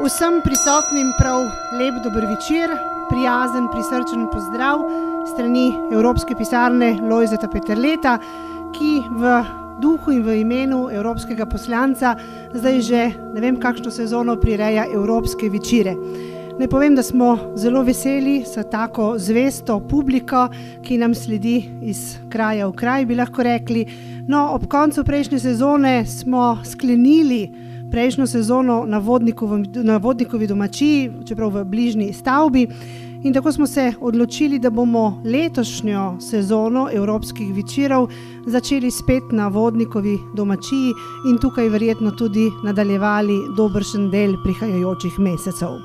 Vsem prisotnim prav lep dober večer, prijazen, prisrčen pozdrav strani Evropske pisarne Lojzeta Peterleta, ki v duhu in v imenu evropskega poslanca zdaj že ne vem kakšno sezono prireja evropske večere. Naj povem, da smo zelo veseli s tako zvesto publiko, ki nam sledi iz kraja v kraj, bi lahko rekli. No, ob koncu prejšnje sezone smo sklenili prejšnjo sezono na Vodnikovi domačiji, čeprav v bližnji stavbi. In tako smo se odločili, da bomo letošnjo sezono evropskih večerov začeli spet na Vodnikovi domačiji in tukaj verjetno tudi nadaljevali dobršen del prihajajočih mesecev.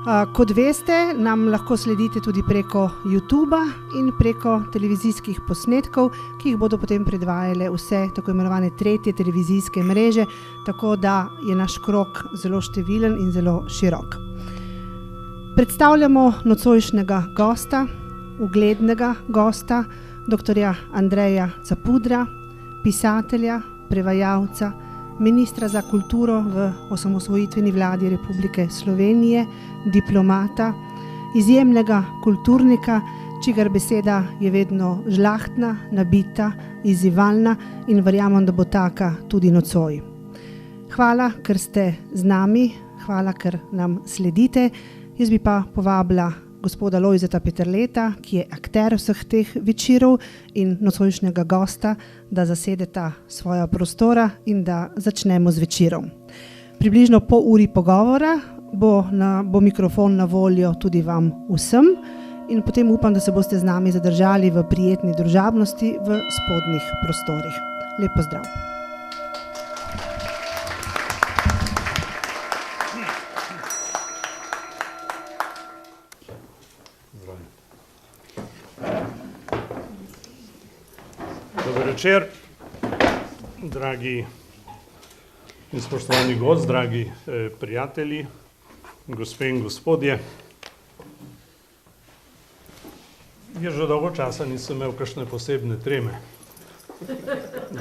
Kot veste, nam lahko sledite tudi preko YouTubea in preko televizijskih posnetkov, ki jih bodo potem predvajale vse tako imenovane tretje televizijske mreže, tako da je naš krog zelo številen in zelo širok. Predstavljamo nocojšnjega gosta, uglednega gosta, doktorja Andreja Capudra, pisatelja, prevajalca, ministra za kulturo v osamosvojitveni vladi Republike Slovenije, diplomata, izjemnega kulturnika, čigar beseda je vedno žlahtna, nabita, izzivalna in verjamem, da bo taka tudi nocoj. Hvala, ker ste z nami, hvala, ker nam sledite. Jaz bi pa povabila gospoda Lojzeta Peterleta, ki je akter vseh teh večerov in nocojšnjega gosta, da zasedeta svoja prostora in da začnemo z večerom. Približno pol uri pogovora bo mikrofon na voljo tudi vam vsem in potem upam, da se boste z nami zadržali v prijetni družabnosti v spodnjih prostorih. Lep pozdrav. Dober večer, dragi in spoštovani gost, dragi prijatelji, gospe in gospodje. Jaz že dolgo časa nisem imel kakšne posebne treme.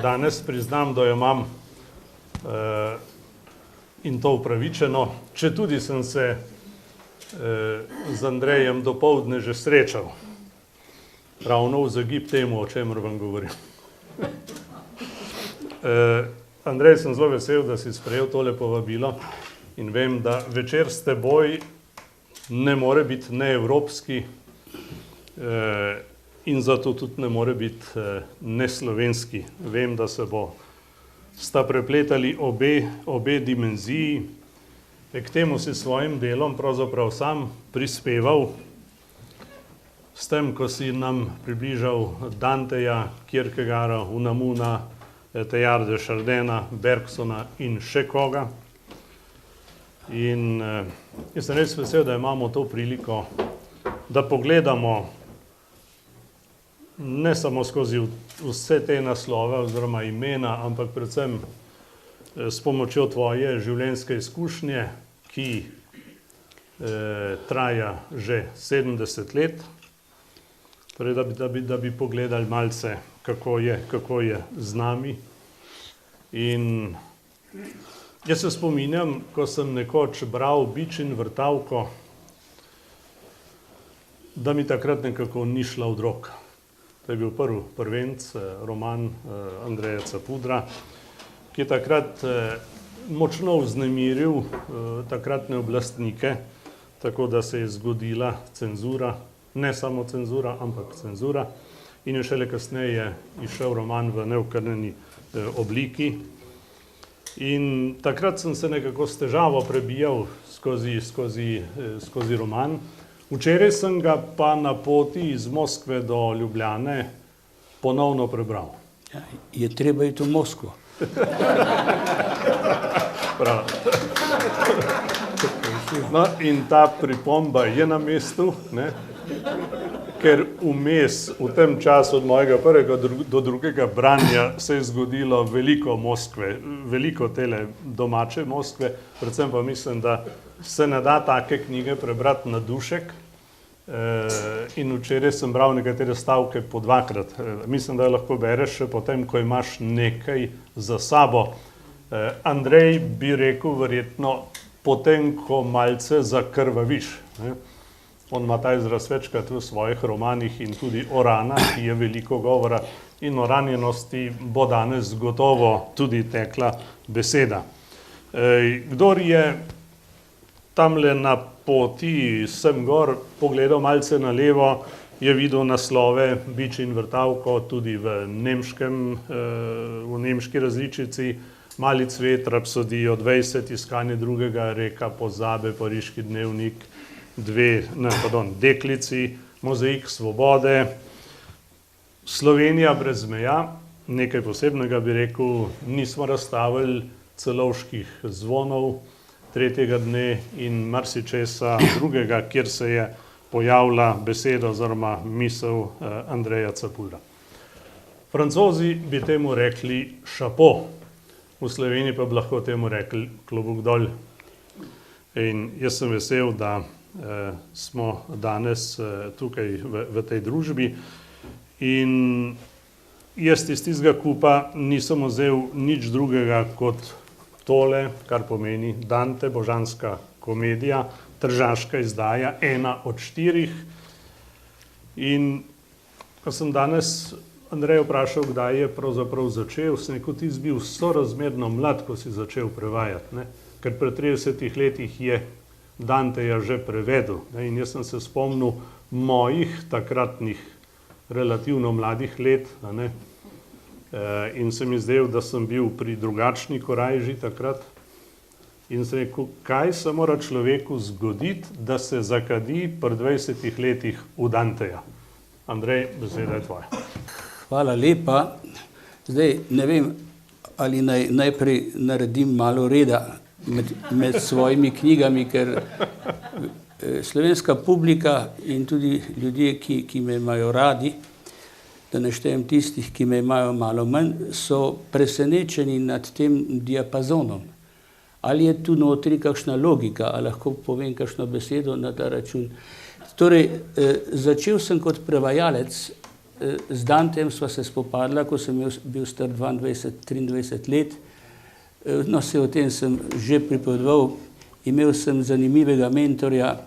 Danes priznam, da jo imam in to upravičeno, četudi sem se z Andrejem dopoldne že srečal. Ravno v zagib temu, o čemer vam govorim. Andrej, sem zelo vesel, da si sprejel tole povabilo in vem, da večer s teboj ne more biti neevropski in zato tudi ne more biti neslovenski. Vem, da se sta prepletali obe dimenziji. K temu si svojim delom pravzaprav sam prispeval, s tem, ko si nam približal Danteja, Kierkegaarda, Unamuna, Teilhard de Chardina, Bergsona in še koga. In jaz sem res vesel, da imamo to priliko, da pogledamo ne samo skozi vse te naslove oziroma imena, ampak predvsem s pomočjo tvoje življenjske izkušnje, ki traja že 70 let. Torej, da bi pogledali malce, kako je z nami. In jaz se spominjam, ko sem nekoč bral Bič in vrtavko, da mi takrat nekako ni šla od rok. To je bil prvenc, roman Andreja Capudra, ki je takrat močno vznemiril takratne oblastnike, tako da se je zgodila cenzura. Ne samo cenzura, ampak cenzura. In je šele kasneje izšel roman v neokrnjeni obliki. In takrat sem se nekako s težavo prebijal skozi roman. Včeraj sem ga pa na poti iz Moskve do Ljubljane ponovno prebral. Ja, je treba iti v Moskvo. Prav. No, in ta pripomba je na mestu, ne? Ker vmes v tem času od mojega prvega do drugega branja se je zgodilo veliko Moskve, veliko tele domače Moskve, predvsem pa mislim, da se ne da take knjige prebrati na dušek. In včeraj sem bral nekatere stavke po dvakrat. Mislim, da jo lahko bereš še potem, ko imaš nekaj za sabo. Andrej bi rekel verjetno potem, ko malce zakrvaviš. Ne. On ima ta izraz večkrat v svojih romanih in tudi o ranah, ki je veliko govora, in o ranjenosti bo danes gotovo tudi tekla beseda. Kdor je tamle na poti sem gor pogledal malce na levo, je videl naslove Bič in vrtavko tudi v nemški različici, Mali cvet, Rapsodijo 20, Iskanje drugega, Reka pozabe, Pariški dnevnik, Deklici, Mozaik svobode, Slovenija brez meja, nekaj posebnega bi rekel, nismo razstavili celovških zvonov tretjega dne in marsičesa drugega, kjer se je pojavila beseda oziroma misel Andreja Capulja. Francozi bi temu rekli šapo, v Sloveniji pa bi lahko temu rekli klobuk dol. In jaz sem vesel, da smo danes tukaj v tej družbi in jaz iz tistega kupa nisem vzel nič drugega kot tole, kar pomeni Dante, božanska komedija, tržaška izdaja, 1 od 4. In ko sem danes Andreja vprašal, kdaj je pravzaprav začel, sem rekel, ti si bil sorazmerno mlad, ko si začel prevajati, ne? Ker pred 30 letih je Danteja že prevedel. Ne? In jaz sem se spomnil mojih takratnih relativno mladih let, ne? In se mi zdel, da sem bil pri drugačni korajži takrat in sem rekel, kaj se mora človeku zgoditi, da se zakadi pri 20 letih v Danteja. Andrej, beseda je tvoja. Hvala lepa. Zdaj, ne vem, ali najprej naredim malo reda med svojimi knjigami, ker slovenska publika in tudi ljudje, ki me imajo radi, da ne štejem tistih, ki me imajo malo manj, so presenečeni nad tem diapazonom. Ali je tu notri kakšna logika, ali lahko povem kakšno besedo na ta račun. Torej, začel sem kot prevajalec, z Dantejem sva se spopadla, ko sem bil star 22-23 let. No, se o tem sem že pripovedoval. Imel sem zanimivega mentorja,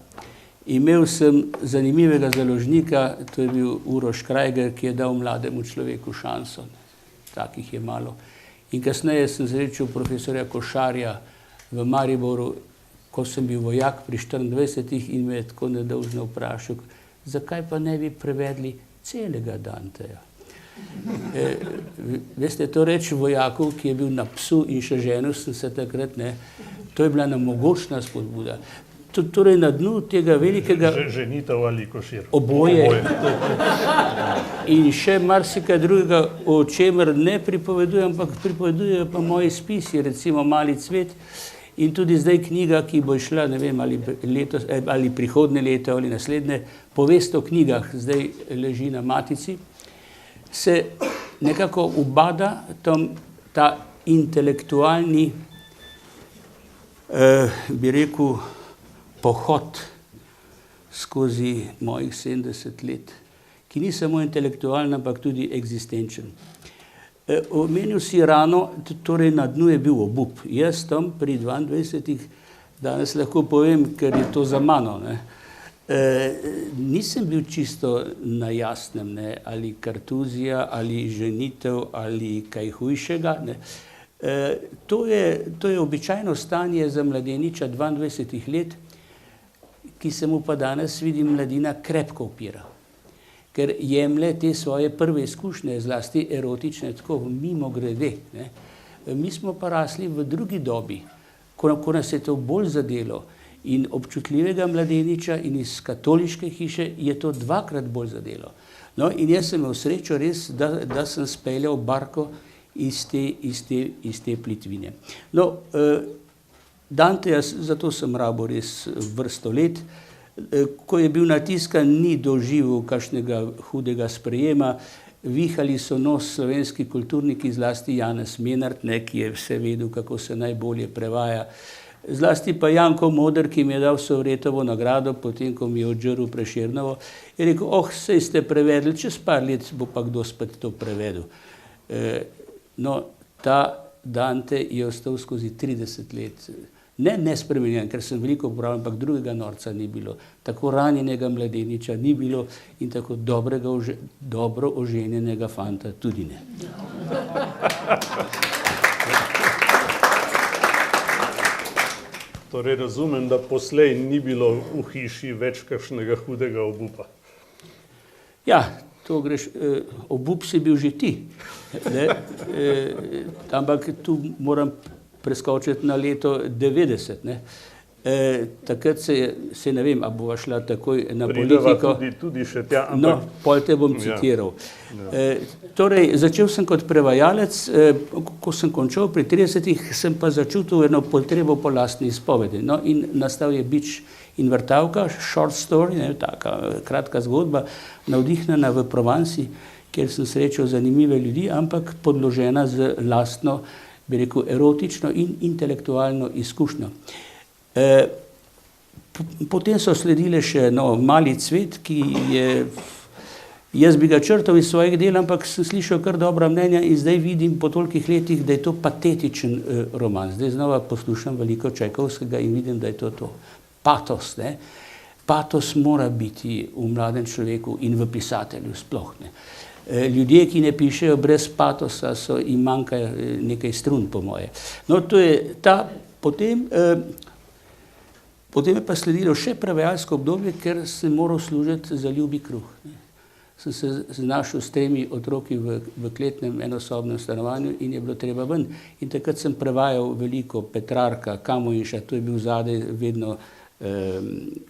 imel sem zanimivega založnika, to je bil Uroš Krajger, ki je dal mlademu človeku šanso. Takih je malo. In kasneje sem srečal profesorja Košarja v Mariboru, ko sem bil vojak pri 24 in me je tako nedolžno vprašal, zakaj pa ne bi prevedli celega Danteja. Veste, to reči vojaku, ki je bil na psu in še ženil sem se takrat, ne, to je bila nam mogočna spodbuda. Torej na dnu tega velikega... Ženitev ali košir? Oboje. In še marsikaj drugega, o čemer ne pripovedujem, ampak pripovedujejo pa moji spisi, recimo Mali cvet in tudi zdaj knjiga, ki bo šla, ne vem, ali prihodnje leto ali naslednje, povest o knjigah, zdaj leži na matici, se nekako ubada ta intelektualni, bi rekel, pohod skozi mojih 70 let, ki ni samo intelektualen, ampak tudi eksistenčen. Omenil si rano, torej na dnu je bil obup. Jaz tam pri 22-ih, danes lahko povem, ker je to za mano, ne, nisem bil čisto na jasnem, ne, ali kartuzija, ali ženitev, ali kaj hujšega. Ne. To je običajno stanje za mladeniča 22 let, ki se mu pa danes, vidim, mladina krepko upira. Ker jemlje te svoje prve izkušnje, zlasti erotične, tako mimo grede. Ne. Mi smo pa rasli v drugi dobi, ko nas je to bolj zadelo in občutljivega mladeniča in iz katoliške hiše je to dvakrat bolj zadelo. No, in jaz sem imel srečo res, da sem speljal barko iz te plitvine. No, Danteja, zato sem rabo res vrsto let, ko je bil natiskan, ni doživel kakšnega hudega sprejema, vihali so nos slovenski kulturniki, zlasti Janez Menart, ne, ki je vse vedel, kako se najbolje prevaja, zlasti pa Janko Moder, ki mi je dal Sovretovo nagrado, potem, ko mi je odžrl Prešernovo, je rekel, saj ste prevedli, čez par let bo pa kdo spet to prevedel. No, ta Dante je ostal skozi 30 let. ne nespremenjen, ker sem veliko popravljen, ampak drugega norca ni bilo, tako ranjenega mladeniča ni bilo in tako dobro oženjenega fanta tudi ne. Torej razumem, da poslej ni bilo v hiši več kakšnega hudega obupa. Ja, to greš, obup si bil že ti, ne? Ampak tu moram preskočiti na leto 90, ne? Takrat se ne vem, a bova šla takoj na politiko. Tudi še tja, ampak... No, pol te bom citiral. Torej, začel sem kot prevajalec, ko sem končal pri 30-ih, sem pa začutil eno potrebo po lastni izpovedi. No, in nastal je Bič in vrtavka, short story, ne, taka kratka zgodba, navdihnjena v Provansi, kjer sem srečal zanimive ljudi, ampak podložena z lastno, bi rekel, erotično in intelektualno izkušnjo. Potem so sledile še Mali cvet, ki je, jaz bi ga črtal iz svojih del, ampak sem slišal kar dobra mnenja in zdaj vidim po tolikih letih, da je to patetičen roman. Zdaj znova poslušam veliko Čajkovskega in vidim, da je to patos, ne. Patos mora biti v mladem človeku in v pisatelju sploh, ne. Ljudje, ki ne pišejo brez patosa, jim manjka nekaj strun, po moje. No, to je ta, potem je pa sledilo še prevajalsko obdobje, ker sem moral služiti za ljubi kruh. Sem se znašel s 3 otroki v kletnem enosobnem stanovanju in je bilo treba ven. In takrat sem prevajal veliko Petrarka, Kamojinša, to je bil zadaj vedno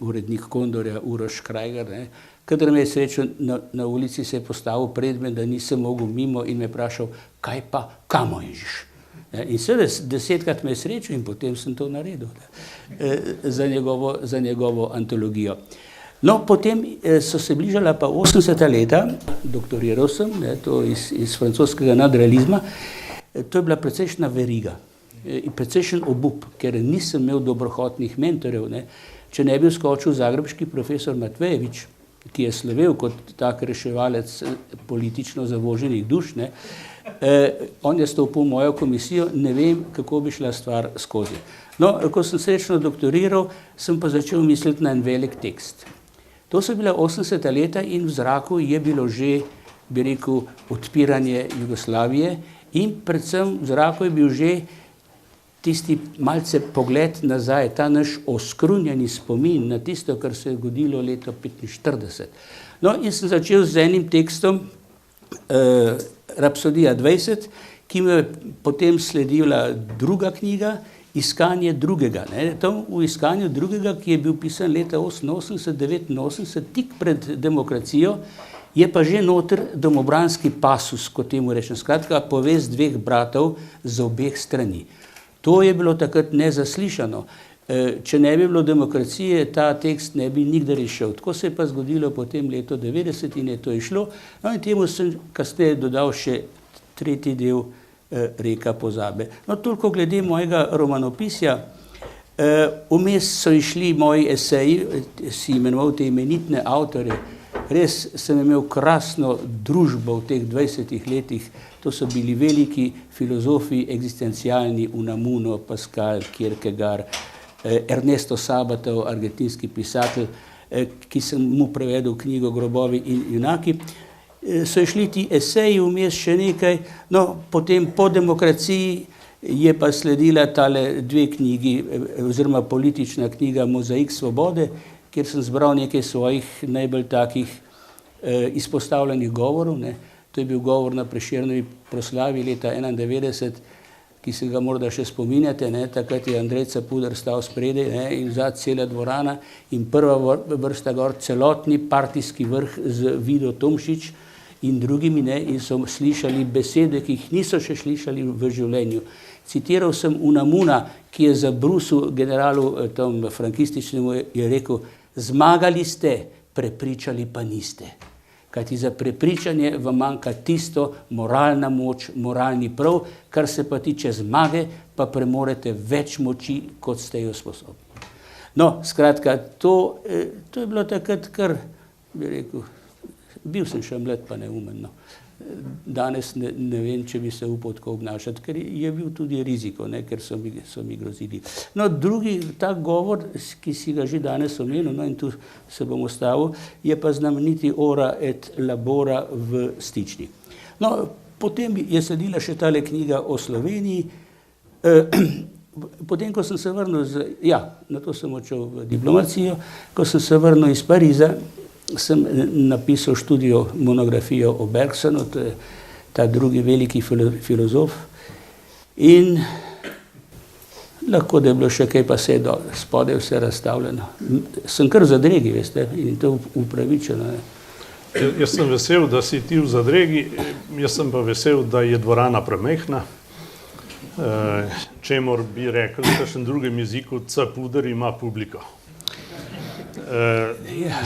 urednik Kondorja, Uroš Krajger, ne. Kadar me je srečal na ulici, se je postavil pred me, da nisem mogel mimo in me vprašal, kaj pa Kamojinš? In seveda 10-krat me je srečal in potem sem to naredil za njegovo antologijo. No, potem so se bližala pa 80. leta, doktoriral sem, to iz francoskega nadrealizma, to je bila precejšnja veriga in precejšen obup, ker nisem imel dobrohotnih mentorjev, ne. Če ne bi skočil zagrebški profesor Matvejevič, ki je slovel kot tak reševalec politično zavoženih duš, ne, on je stopil v mojo komisijo, ne vem, kako bi šla stvar skozi. No, ko sem srečno doktoriral, sem pa začel misliti na en velik tekst. To so bila 80. leta in v zraku je bilo že, bi rekel, odpiranje Jugoslavije in predvsem v zraku je bil že tisti malce pogled nazaj, ta naš oskrunjeni spomin na tisto, kar se je zgodilo leto 1945. No, in sem začel z enim tekstom, Rapsodija 20, ki me je potem sledila druga knjiga, Iskanje drugega. Tam v Iskanju drugega, ki je bil pisan leta 88-89, tik pred demokracijo, je pa že noter domobranski pasus, kot temu rečem, skratka, povest 2 bratov z obeh strani. To je bilo takrat nezaslišano. Če ne bi bilo demokracije, ta tekst ne bi nikdar izšel. Tako se je pa zgodilo potem leto 90 in je to išlo. No in temu sem kasneje dodal še 3. del Reka pozabe. No, toliko glede mojega romanopisja. Vmes so išli moji eseji, si imenoval te imenitne avtorje. Res sem imel krasno družbo v teh 20 letih. To so bili veliki filozofi, eksistencialni, Unamuno, Pascal, Kierkegaard, Ernesto Sabato, argentinski pisatelj, ki sem mu prevedel knjigo Grobovi in junaki. So išli ti eseji, vmes še nekaj, no, potem po demokraciji je pa sledila tale 2 knjigi, oziroma politična knjiga Mozaik svobode, kjer sem zbral nekaj svojih najbolj takih izpostavljenih govorov, ne. To je bil govor na Prešernovi proslavi leta 1991, ki se ga morda še spominjate, ne. Takrat je Andrej Capuder stal spredaj, ne, in vzad cela dvorana in prva vrsta gor celotni partijski vrh z Vido Tomšič in drugimi, ne, in so slišali besede, ki jih niso še slišali v življenju. Citiral sem Unamuna, ki je zabrusil generalu tam frankističnemu, je rekel, zmagali ste, prepričali pa niste. Kajti za prepričanje vam manjka tisto, moralna moč, moralni prav, kar se pa tiče zmage, pa premorete več moči, kot ste jo sposobni. No, skratka, to je bilo takrat kar, bi rekel, bil sem še mlad pa neumen, no. danes ne vem, če bi se upal tako obnašati, ker je bil tudi riziko, ne, ker so mi grozili. No, drugi tak govor, ki si ga že danes omenil, no, in tu se bom ustavil, je pa znameniti Ora et labora v Stični. No, potem je sledila še tale knjiga o Sloveniji. Potem, ko sem se vrnil na to sem odšel v diplomacijo, ko sem se vrnil iz Pariza, sem napisal študijo, monografijo o Bergsonu, to je ta drugi veliki filozof. In lahko, da je bilo še kaj, pa se je spodaj vse razstavljeno. Sem kar v zadregi, veste, in to upravičeno. Jaz sem vesel, da si ti v zadregi, jaz sem pa vesel, da je dvorana premehna. Čemor bi rekel v kakšnem drugem jeziku, Capuder ima publiko.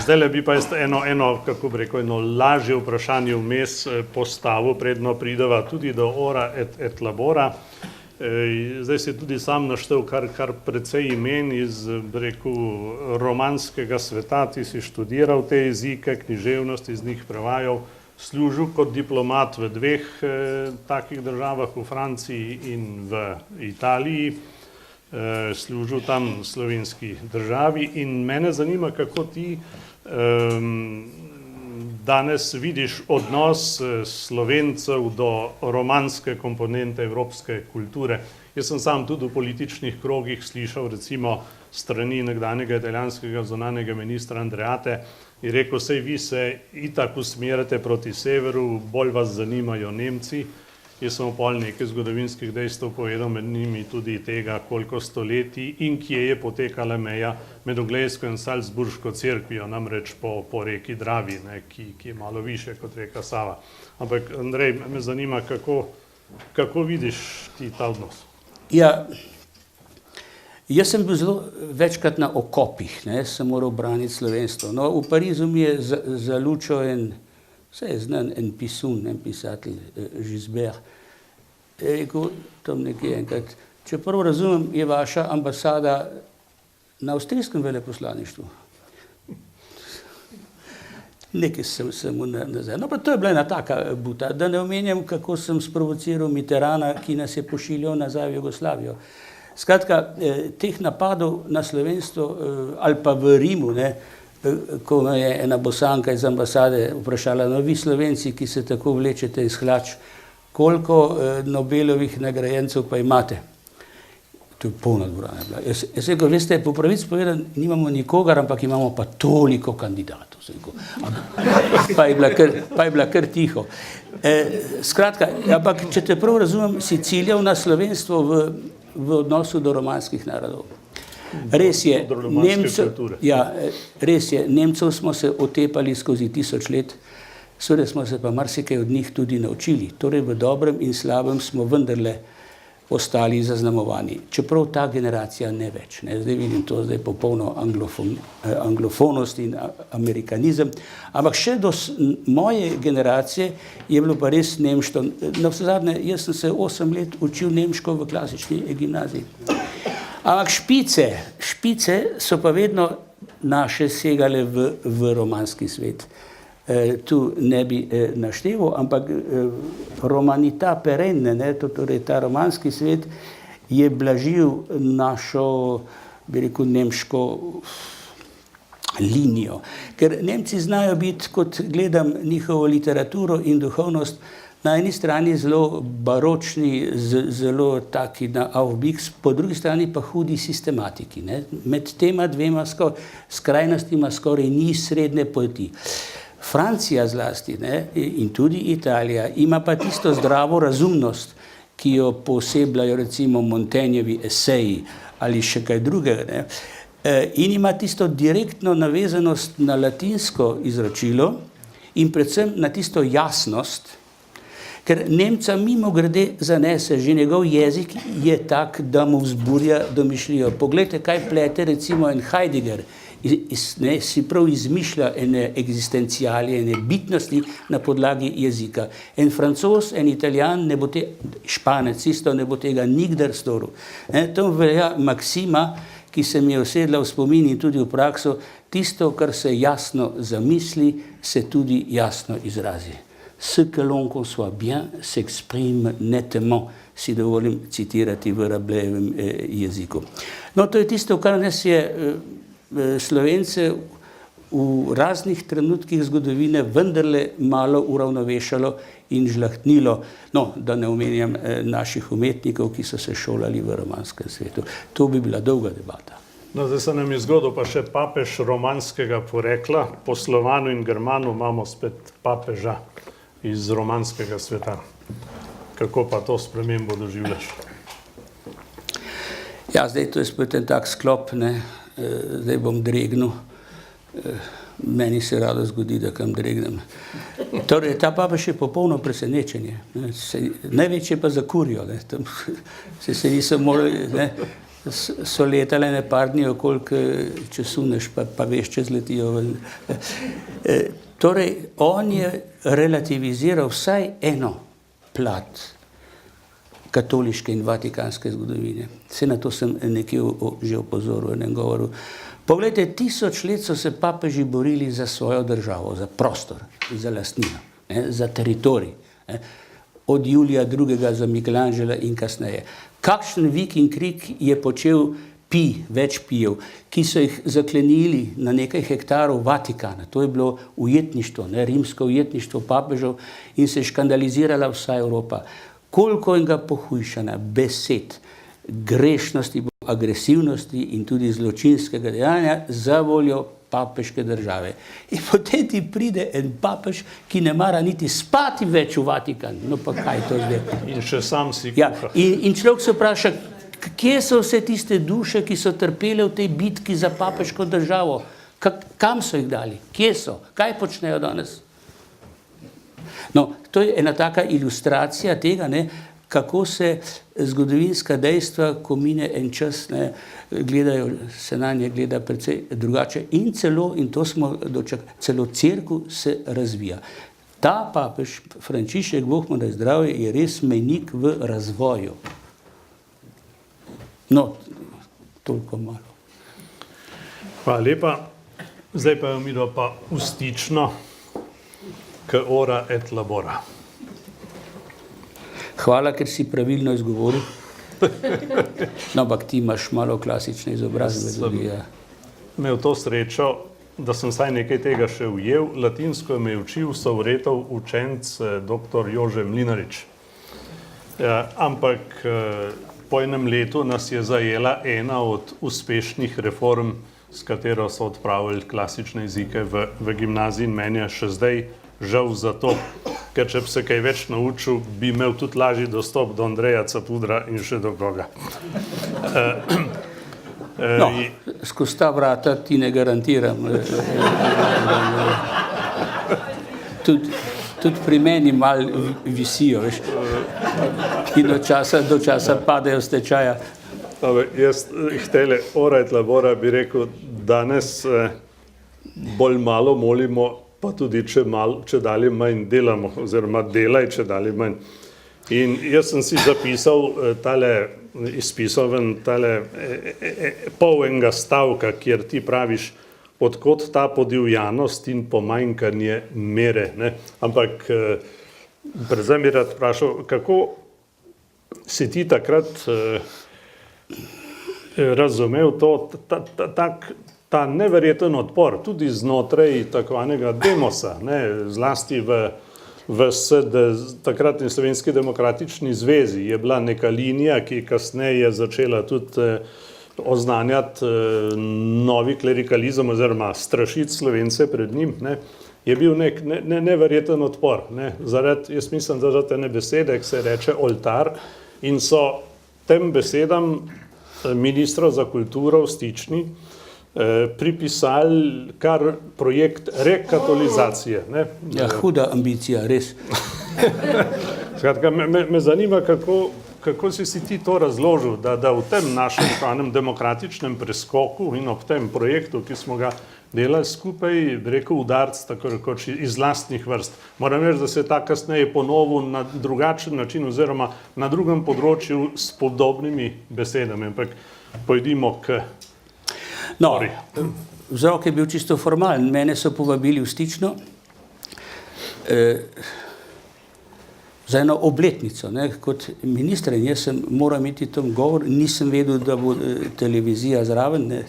Zdajle bi pa kako bi rekel, eno lažje vprašanje vmes postavil, predno prideva tudi do Ora et labora. Zdaj si tudi sam naštel kar precej imen iz, bi rekel, romanskega sveta, ti si študiral te jezike, književnost iz njih prevajal, služil kot diplomat v dveh takih državah, v Franciji in v Italiji, služil tam slovenski državi in mene zanima, kako ti danes vidiš odnos Slovencev do romanske komponente evropske kulture. Jaz sem sam tudi v političnih krogih slišal recimo strani nekdanjega italijanskega zunanjega ministra Andreate in rekel, sej vi se itak usmerjate proti severu, bolj vas zanimajo Nemci. Jaz sem pol nekaj zgodovinskih dejstev povedal, med njimi tudi tega, koliko stoletij in kje je potekala meja med Oglejsko in Salzburško cerkvijo, namreč po reki Dravi, ne, ki je malo više kot reka Sava. Ampak, Andrej, me zanima, kako vidiš ti ta odnos? Ja, jaz sem bil zelo večkrat na okopih, ne, sem moral braniti slovenstvo. No, v Parizu mi je zalučal vse je znan en pisun, en pisatelj, Gisbert. Je rekel tam nekje enkrat, če prvo razumem, je vaša ambasada na avstrijskem veleposlaništvu. Nekaj sem mu nazaj. No, pa to je bila ena taka buta, da ne omenjam, kako sem sprovociral Mitterranda, ki nas je pošiljal nazaj v Jugoslavijo. Skratka, teh napadov na slovenstvo ali pa v Rimu, ne, ko me je ena Bosanka iz ambasade vprašala, no, vi Slovenci, ki se tako vlečete iz hlač, koliko Nobelovih nagrajencev pa imate? To je polna dvorana bila. Jaz rekel, veste, po pravici povedan, nimamo nikogar, ampak imamo pa toliko kandidatov. Pa je bila kar tiho. Skratka, ampak, če te prav razumem, si ciljal na slovenstvo v odnosu do romanskih narodov. Res je, Nemcev smo se otepali skozi 1000 let, seveda smo se pa marsikaj od njih tudi naučili. Torej v dobrem in slabem smo vendarle ostali zaznamovani. Čeprav ta generacija ne več. Ne. Zdaj vidim to, zdaj popolno anglofonost in amerikanizem. Ampak še do moje generacije je bilo pa res nemško. Navsezadnje, jaz sem se 8 let učil nemško v klasični gimnaziji. Ampak špice so pa vedno naše segale v romanski svet. Tu ne bi našteval, ampak romanita perenne, torej ta romanski svet je blažil našo, bi rekel, nemško linijo. Ker Nemci znajo biti, kot gledam njihovo literaturo in duhovnost, na eni strani zelo baročni, zelo taki na aufbiks, po drugi strani pa hudi sistematiki. Ne? Med tema dvema skrajnostima skoraj ni srednje poti. Francija zlasti, ne, in tudi Italija ima pa tisto zdravo razumnost, ki jo posebljajo recimo Montaignevi eseji ali še kaj drugega. Ne. In ima tisto direktno navezanost na latinsko izročilo in predvsem na tisto jasnost, ker Nemca mimogrede zanese, že njegov jezik je tak, da mu vzburja domišljijo. Poglejte, kaj plete recimo en Heidegger, si prav izmišlja ene egzistencijale, ene bitnosti na podlagi jezika. En Francoz, en Italijan, Španec isto ne bo tega nikdar storil. Tam velja maksima, ki se mi je usedla v spomin in tudi v prakso, tisto, kar se jasno zamisli, se tudi jasno izrazi. ce que l'on conçoit bien s'exprime nettement, si dovolim citirati v Rabelajevem jeziku. No, to je tisto, kar nas je Slovence v raznih trenutkih zgodovine vendarle malo uravnovešalo in žlahtnilo, no, da ne omenjam naših umetnikov, ki so se šolali v romanskem svetu. To bi bila dolga debata. No, zdaj se nam je zgodil pa še papež romanskega porekla. Po Slovanu in Germanu imamo spet papeža iz romanskega sveta. Kako pa to spremembo doživljaš? Ja, zdaj to je spet en tak sklop, ne, zdaj bom dregnil. Meni se rado zgodi, da kam dregnem. Torej, ta papež je popolno presenečenje. Največje pa za kurijo. Tam se niso morali, ne, so letale ne par dni okoliko, če suneš, pa veš, če zletijo. Torej, on je relativiziral vsaj eno plat katoliške in vatikanske zgodovine. Vse na to sem nekje že opozoril v enem govoru. Poglejte, 1000 let so se papeži borili za svojo državo, za prostor, za lastnino, ne, za teritorij. Ne. Od Julija II. Za Michelangela in kasneje. Kakšen vik in krik je počel več pijev, ki so jih zaklenili na nekaj hektarov Vatikana. To je bilo ujetništvo, ne, rimsko ujetništvo papežev in se je škandalizirala vsa Evropa. Koliko enega pohujšanja, besed, grešnosti, agresivnosti in tudi zločinskega dejanja za voljo papeške države. In potem ti pride en papež, ki ne mara niti spati več v Vatikan. No pa kaj to zdaj? In še sam si kuha. Ja, in človek se vpraša, kje so vse tiste duše, ki so trpele v tej bitki za papeško državo? Kam so jih dali? Kje so? Kaj počnejo danes? No, to je ena taka ilustracija tega, ne, kako se zgodovinska dejstva, ko mine en čas, ne, gledajo, se na nje gleda precej drugače in celo, in to smo dočakali, celo cerkev se razvija. Ta papež, Frančišek, Bog mu da zdravje, je res mejnik v razvoju. No, toliko malo. Hvala lepa. Zdaj pa mi do pa ustično k ora et labora. Hvala, ker si pravilno izgovoril. No, ampak ti imaš malo klasične izobrazbe. Sem imel to srečo, da sem saj nekaj tega še ujel. Latinsko me je učil Sovretov učenc dr. Jože Mlinarič. Ampak po enem letu nas je zajela ena od uspešnih reform, s katero so odpravili klasične jezike v gimnaziji, in meni je še zdaj žal za to, ker če bi se kaj več naučil, bi imel tudi lažji dostop do Andreja Capudra in še do koga. No, skozi ta vrata ti ne garantiram. Tudi pri meni malo visijo, veš. In do časa padejo z tečaja. Jaz htele ora et labora bi rekel, danes bolj malo molimo, pa tudi če dalje manj delamo, oziroma delaj, če dalje manj. In jaz sem si zapisal izpisal ven pol enega stavka, kjer ti praviš, odkot ta podivjanost in pomanjkanje mere. Ne? Ampak predvsem bi rad vprašal, kako si ti takrat razumel ta neverjeten odpor, tudi znotraj takovanega demosa, ne, zlasti v takratni Slovenski demokratični zvezi je bila neka linija, ki kasneje je začela tudi oznanjati novi klerikalizem oziroma strašiti Slovence pred njim, ne, je bil nek neverjeten odpor. Ne, jaz mislim, da zaradi ene besede, ki se reče oltar, in so tem besedam ministra za kulturo v Stični pripisali kar projekt rekatolizacije. Ne? Ja, huda ambicija, res. Skratka, me zanima, kako si ti to razložil, da v tem našem demokratičnem preskoku in ob tem projektu, ki smo ga delali skupaj, rekel udarc, tako rekoč, iz lastnih vrst. Moram reči, da se je ta kasneje ponovil na drugačen način oziroma na drugem področju s podobnimi besedami. Ampak pojdimo k... No, vzrok je bil čisto formalen. Mene so povabili v Stično. za eno obletnico, ne, kot minister, in jaz sem moral imeti tam govor, nisem vedel, da bo televizija zraven, ne.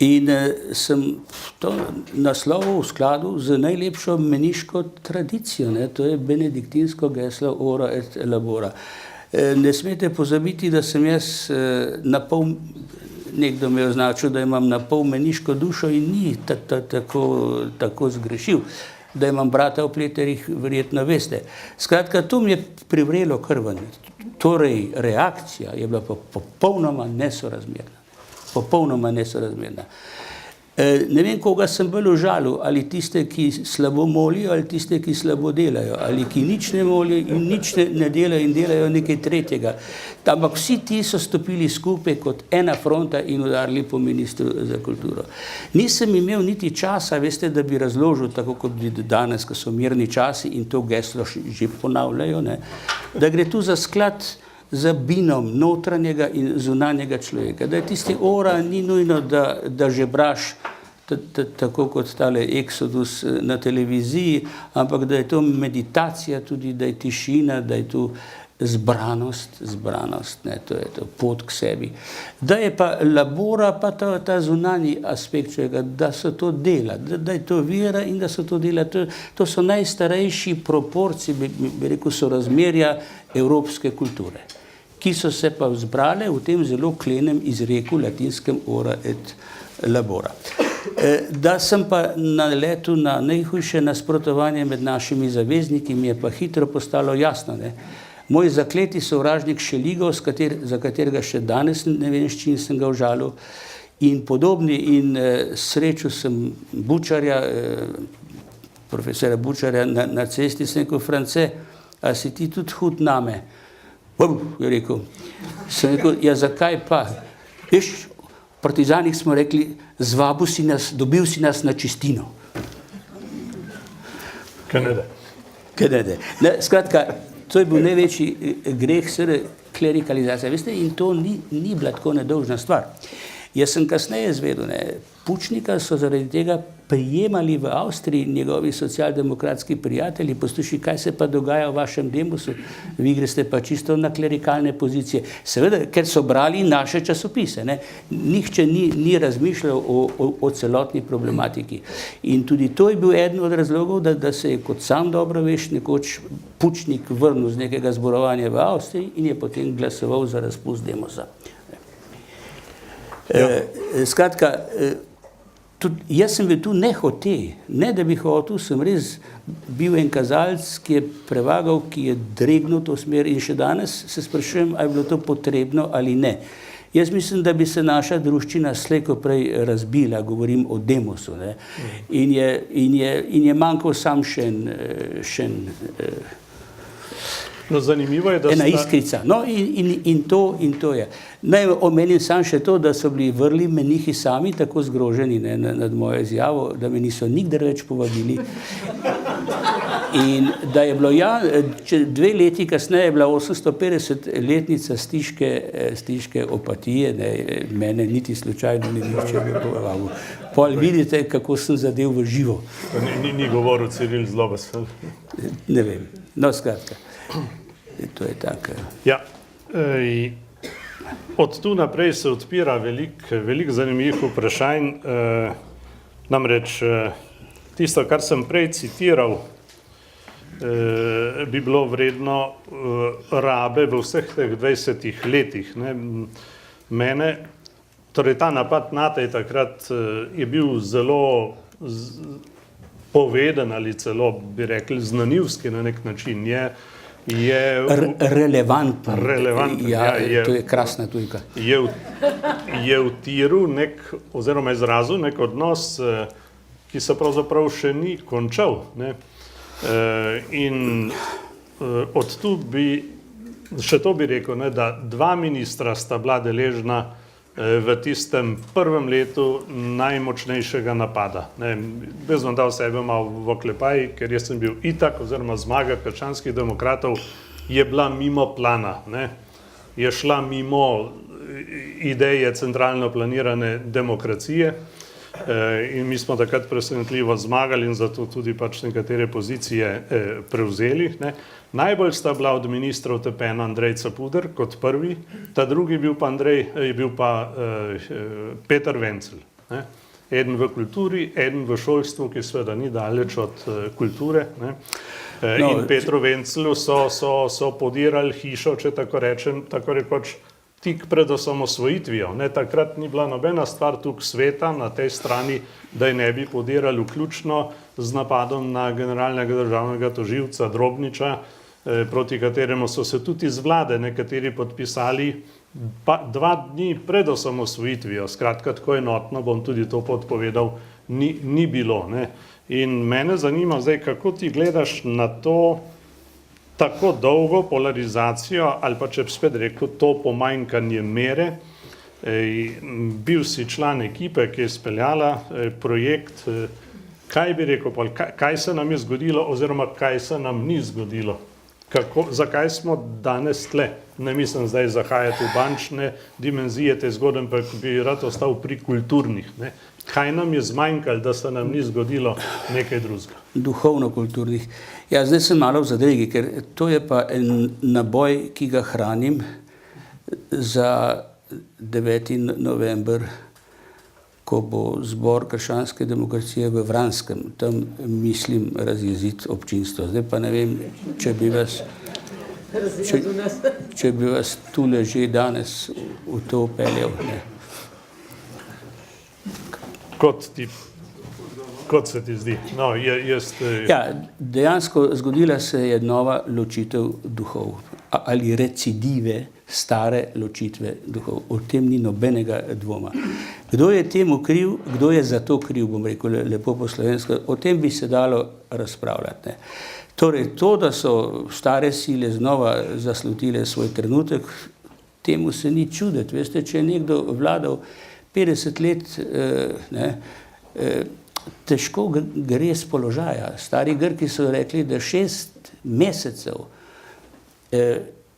In sem to naslovil v skladu z najlepšo meniško tradicijo, ne, to je benediktinsko geslo Ora et Labora. Ne smete pozabiti, da sem jaz napol, nekdo me je označil, da imam napol meniško dušo in ni tako zgrešil, da imam brata v Pleterjih, verjetno veste. Skratka, to mi je privrelo krven. Torej, reakcija je bila pa popolnoma nesorazmerna. Popolnoma nesorazmerna. Ne vem, koga sem bolj užalil, ali tiste, ki slabo molijo, ali tiste, ki slabo delajo, ali ki nič ne molijo in nič ne delajo in delajo nekaj tretjega. Ampak vsi ti so stopili skupaj kot ena fronta in udarili po ministru za kulturo. Nisem imel niti časa, veste, da bi razložil, tako kot bi danes, ko so mirni časi in to geslo že ponavljajo, ne, da gre tu za sklad za binom notranjega in zunanjega človeka. Da je tisti ora ni nujno, da žebraš tako kot tale Exodus na televiziji, ampak da je to meditacija tudi, da je tišina, da je tu zbranost, ne, to je to pot k sebi. Da je pa labora, pa ta zunanji aspekt človeka, da so to dela, da je to vera in da so to dela. To so najstarejši proporci, bi rekel, sorazmerja evropske kulture, ki so se pa zbrale v tem zelo klenem izreku latinskem Ora et Labora. Da sem pa naletel na najhujše nasprotovanje med našimi zavezniki, mi je pa hitro postalo jasno, ne. Moj zakleti sovražnik Šeligov, za katerega še danes ne vem, s čim sem ga užalil, in podobni, in srečal sem Bučarja, profesora Bučarja na cesti, sem rekel: France, a si ti tudi hud name? Je rekel. Sem rekel: ja, zakaj pa? Veš, v partizanih smo rekli, zvabil si nas, dobil si nas na čistino. Kanede. Skratka, to je bil največji greh, klerikalizacija. Veste, in to ni bila tako nedolžna stvar. Jaz sem kasneje izvedel, ne, Pučnika so zaradi tega prijemali v Avstriji njegovi socialdemokratski prijatelji. Poslušaj, kaj se pa dogaja v vašem demosu, vi greste pa čisto na klerikalne pozicije. Seveda, ker so brali naše časopise, ne. Nihče ni razmišljal o celotni problematiki. In tudi to je bil eden od razlogov, da se je, kot sam dobro veš, nekoč Pučnik vrnil z nekega zborovanja v Avstriji in je potem glasoval za razpust demosa. Skratka, jaz sem bil tu nehote, ne da bi hotel, sem res bil en kazalec, ki je prevagal, ki je dregnil to smer, in še danes se sprašujem, ali je bilo to potrebno ali ne. Jaz mislim, da bi se naša druščina slej ko prej razbila, govorim o demosu, ne. In je manjkal sam še en No, zanimivo je, da ena iskrica. No, in to je. Naj omenim sam še to, da so bili vrli menihi sami tako zgroženi, ne, nad mojo izjavo, da me niso nikdar več povabili. In da je bilo, 2 leti kasneje je bila 850-letnica Stiške Opatije, ne, mene niti slučajno ni nihče povabil. Pol vidite, kako sem zadev v živo. Ni govoril Ciril Zlobesel. Ne vem. No, skratka. To je tako. Ja, od tu naprej se odpira veliko zanimivih vprašanj. Namreč tisto, kar sem prej citiral, bi bilo vredno rabe v vseh teh 20 letih. Ne. Mene, torej ta napad nate takrat je bil zelo poveden ali celo, bi rekli, znanivski na nek način. Relevanten. Ja, to je krasna tujka. Je vtiril oziroma izrazil nek odnos, ki se pravzaprav še ni končal. Ne. In od tu še to bi rekel, ne, da 2 ministra sta bila deležna v tistem prvem letu najmočnejšega napada. Jaz vam dal sebe malo v oklepaj, ker jaz sem bil itak, oziroma zmaga krščanskih demokratov je bila mimo plana. Ne. Je šla mimo ideje centralno planirane demokracije. in mi smo takrat presenetljivo zmagali in zato tudi pač nekatere pozicije prevzeli. Ne. Najbolj sta bila od ministrov tepena Andrej Capuder kot prvi, ta drugi je bil pa Peter Wenzel. Ne. Eden v kulturi, eden v šolstvu, ki seveda ni daleč od kulture. Ne. In Petru Wencelu so podirali hišo, če tako rečem, tako rekoč tik pred osamosvojitvijo. Ne, takrat ni bila nobena stvar tukaj sveta na tej strani, da je ne bi podirali, vključno z napadom na generalnega državnega tožilca Drobniča, proti kateremu so se tudi iz vlade nekateri podpisali 2 dni pred osamosvojitvijo. Skratka, tako enotno, bom tudi to podpovedal, ni bilo. Ne. In mene zanima zdaj, kako ti gledaš na to tako dolgo polarizacijo, ali pa če bi spet rekel, to pomanjkanje mere. Bil si član ekipe, ki je speljala projekt. Kaj bi rekel, kaj se nam je zgodilo oziroma kaj se nam ni zgodilo? Zakaj smo danes tle? Ne mislim zdaj zahajati v bančne dimenzije te zgodbe, ampak bi rad ostal pri kulturnih. Ne? Kaj nam je zmanjkalo, da se nam ni zgodilo nekaj drugega? Duhovno-kulturnih. Ja, zdaj sem malo v zadregi, ker to je pa en naboj, ki ga hranim za 9. november, ko bo zbor krščanske demokracije v Vranskem. Tam mislim razjeziti občinstvo. Zdaj pa ne vem, če bi vas tule že danes v to upeljal. Kot se ti zdi? No, Ja, dejansko zgodila se je nova ločitev duhov ali recidive stare ločitve duhov. O tem ni nobenega dvoma. Kdo je temu kriv, kdo je za to kriv, bom rekel lepo po slovensko, o tem bi se dalo razpravljati. Ne. Torej, to, da so stare sile znova zaslutile svoj trenutek, temu se ni čuditi. Veste, če je nekdo vladal 50 let, težko gre z položaja. Stari Grki so rekli, da 6 mesecev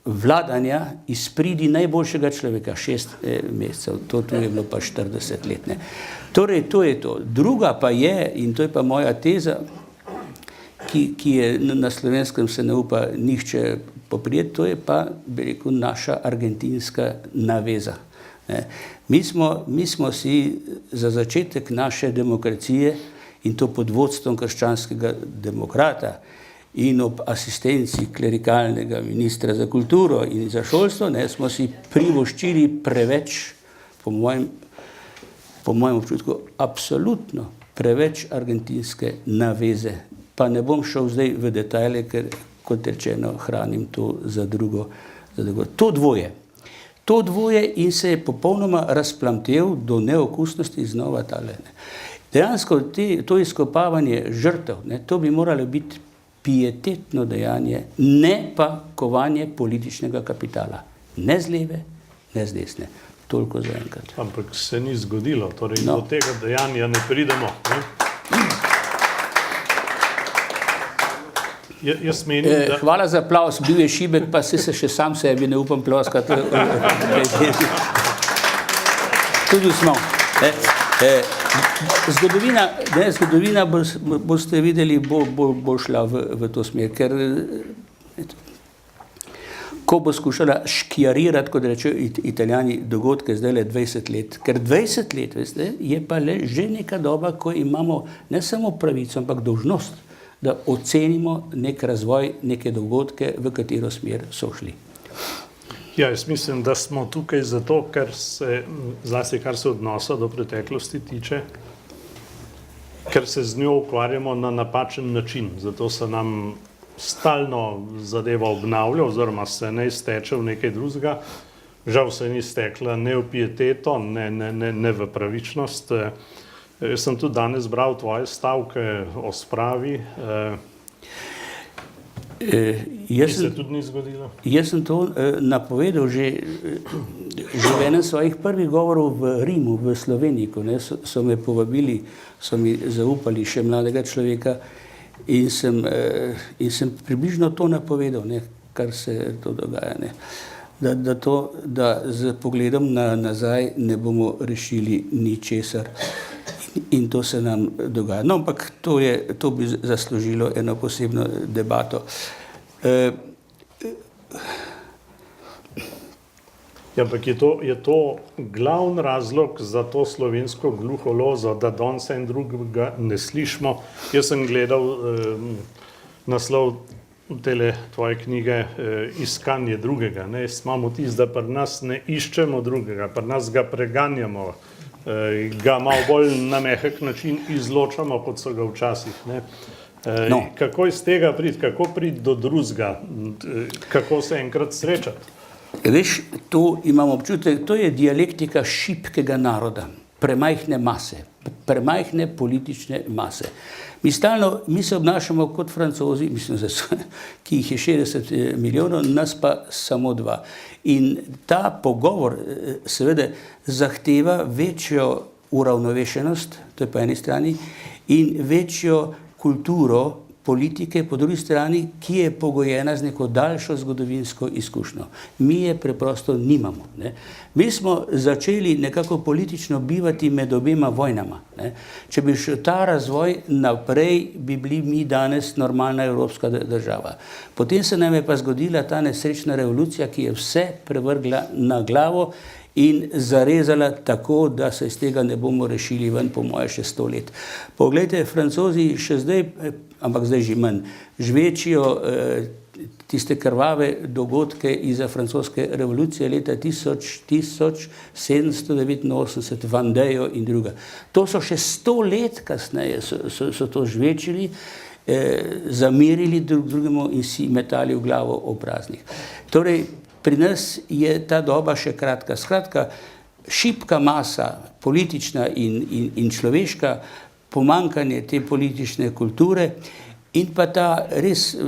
vladanja izpridi najboljšega človeka, 6 mesecev, to tu je bilo pa 40 let. Ne. Torej, to je to. Druga pa je, in to je pa moja teza, ki je na slovenskem se ne upa nihče poprijeti, to je pa, bi rekel, naša argentinska naveza. Ne. Mi smo si za začetek naše demokracije, in to pod vodstvom krščanskega demokrata in ob asistenci klerikalnega ministra za kulturo in za šolstvo, ne, smo si privoščili preveč, po mojem občutku, absolutno preveč argentinske naveze. Pa ne bom šel zdaj v detajle, ker, kot rečeno, hranim to za drugo. To dvoje in se je popolnoma razplamtel do neokusnosti znova tale. Dejansko to izkopavanje žrtev, to bi moralo biti pietetno dejanje, ne pa kovanje političnega kapitala. Ne z leve, ne z desne. Toliko za enkrat. Ampak se ni zgodilo, torej do tega dejanja ne pridemo. Ne? Jaz menim, da... Hvala za aplavz, bil je šibek, pa se še sam sebi ne upam ploskati. Tudi smo. Zgodovina boste videli, bo šla v to smer, ker ko bo skušala škjarirati, kot rečejo Italijani, dogodke zdaj le 20 let, ker 20 let, veste, je pa le že neka doba, ko imamo ne samo pravico, ampak dolžnost, da ocenimo nek razvoj, neke dogodke, v katero smer so šli. Ja, jaz mislim, da smo tukaj zato, ker zlasti kar se odnosa do preteklosti tiče, ker se z njo ukvarjamo na napačen način. Zato se nam stalno zadeva obnavlja oziroma se ne izteče v nekaj drugega. Žal se ni stekla ne v pieteto, ne v pravičnost. Jaz sem tudi danes bral tvoje stavke o spravi. Se tudi ni zgodilo? Jaz sem to napovedal že v enem svojih prvih govorov v Rimu, v Sloveniku. So me povabili, so mi zaupali še mladega človeka in sem približno to napovedal, kar se to dogaja. Da z pogledom nazaj ne bomo rešili ničesar. In to se nam dogaja. No, ampak to bi zaslužilo eno posebno debato. Ja, ampak je to glavni razlog za to slovensko gluholozo, da danes en drugega ne slišimo. Jaz sem gledal naslov tele tvoje knjige Iskanje drugega. Imamo vtis, da pri nas ne iščemo drugega, pri nas ga preganjamo, ga malo bolj na mehek način izločamo, kot so ga včasih. No. Kako iz tega priti, kako priti do drugega, kako se enkrat srečati? Veš, to imamo občutek, to je dialektika šibkega naroda, premajhne mase, premajhne politične mase. Mi se obnašamo kot Francozi, mislim, ki jih je 60 milijonov, nas pa samo 2. In ta pogovor seveda zahteva večjo uravnovešenost, to je po eni strani, in večjo kulturo politike, po drugi strani, ki je pogojena z neko daljšo zgodovinsko izkušnjo. Mi je preprosto nimamo. Mi smo začeli nekako politično bivati med obema vojnama. Če bi šel ta razvoj naprej, bi bili mi danes normalna evropska država. Potem se nam je pa zgodila ta nesrečna revolucija, ki je vse prevrgla na glavo in zarezala tako, da se iz tega ne bomo rešili ven, po moje, še 100 let. Poglejte, Francozi še zdaj, ampak zdaj že manj, žvečijo tiste krvave dogodke iza francoske revolucije leta 1789, Vendejo in druga. To so še 100 let kasneje, so to žvečili, zamirili drugemu in si metali v glavo o praznih. Torej, pri nas je ta doba še kratka. Skratka, šibka masa, politična in človeška, pomanjkanje te politične kulture in pa ta res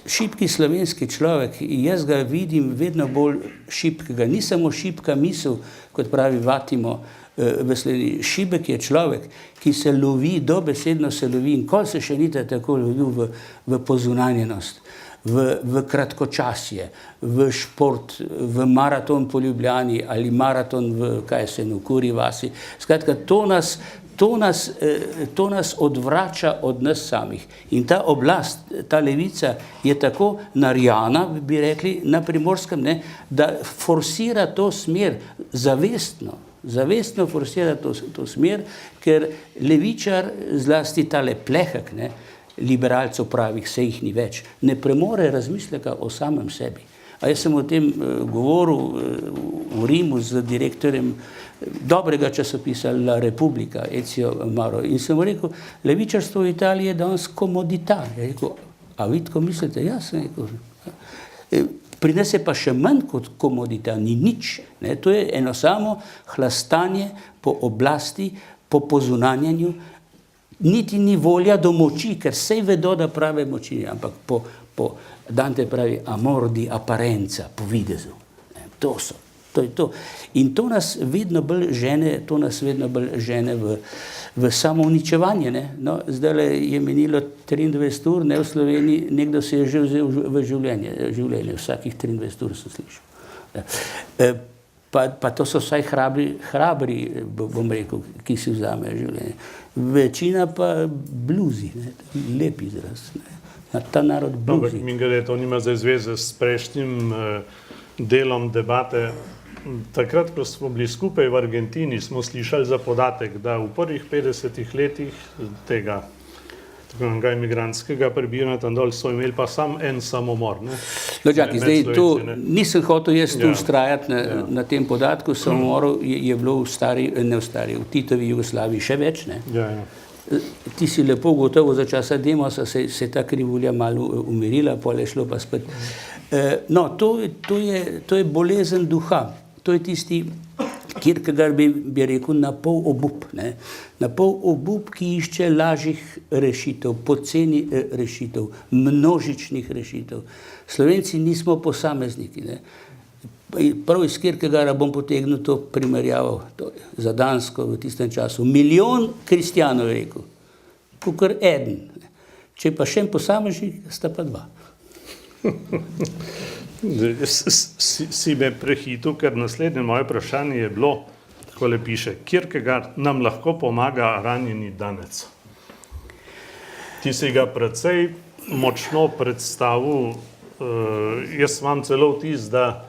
šibki slovenski človek, jaz ga vidim vedno bolj šibkega. Ni samo šibka misel, kot pravi Vatimo v Sloveniji. Šibek je človek, ki se lovi, dobesedno se lovi in kol se še nite tako lovil v pozunanjenost, v kratkočasje, v šport, v maraton po Ljubljani ali maraton v Kurji vasi. Skratka, to nas odvrača od nas samih. In ta oblast, ta levica je tako narjana, bi rekli, na Primorskem, da forsira to smer zavestno forsira to smer, ker levičar, zlasti tale plehek, liberalcev pravih, se jih ni več, ne premore razmisleka o samem sebi. A jaz sem o tem govoril v Rimu z direktorjem dobrega časopisa La Repubblica, Ezio Mauro, in sem rekel, levičarstvo v Italiji je danes komodita. Je rekel, a vi tako mislite? Ja, sem rekel. Pri nas je pa še manj kot komodita, ni nič. To je eno samo hlastanje po oblasti, po pozunanjanju, niti ni volja do moči, ker sej vedo, da prave moči, ampak po Dante pravi amor di apparenza, po videzu. To je to. In to nas vedno bolj žene v samouničevanje. No, zdaj je menilo 23 ur, v Sloveniji, nekdo se je že vzel v življenje, vsakih 23 ur sem slišal. Pa to so vsaj hrabri, bom rekel, ki si vzamejo življenje. Večina pa bluzi, lep izraz. Ta narod bluzi. Mingade, to nima zdaj zveze s prejšnjim delom debate. Takrat, ko smo bili skupaj v Argentini, smo slišali za podatek, da v prvih 50 letih tega imigrantskega prebivanja tam dol so imeli pa samo en samomor. Zdaj, nisem hotel jaz tu ustrajati na tem podatku, samomorov je bilo v Titovi Jugoslaviji še več. Ti si lepo gotovo za časa Demosa se je ta krivulja malo umirila, pol je šlo pa spet. No, to je bolezen duha. To je tisti, Kierkegaard bi rekel, na pol obup. Na pol obup, ki išče lažjih rešitev, poceni rešitev, množičnih rešitev. Slovenci nismo posamezniki. Prav iz Kierkegaarda bom potegnil to primerjavo za Dansko v tistem času. 1 milijon kristjanov je rekel, kakor eden. Če pa še en posameznik, sta pa 2. Si me prehitil, ker naslednje moje vprašanje je bilo, takole piše, Kierkegaard nam lahko pomaga ranjeni danec. Ti si ga precej močno predstavil, jaz imam celo vtis, da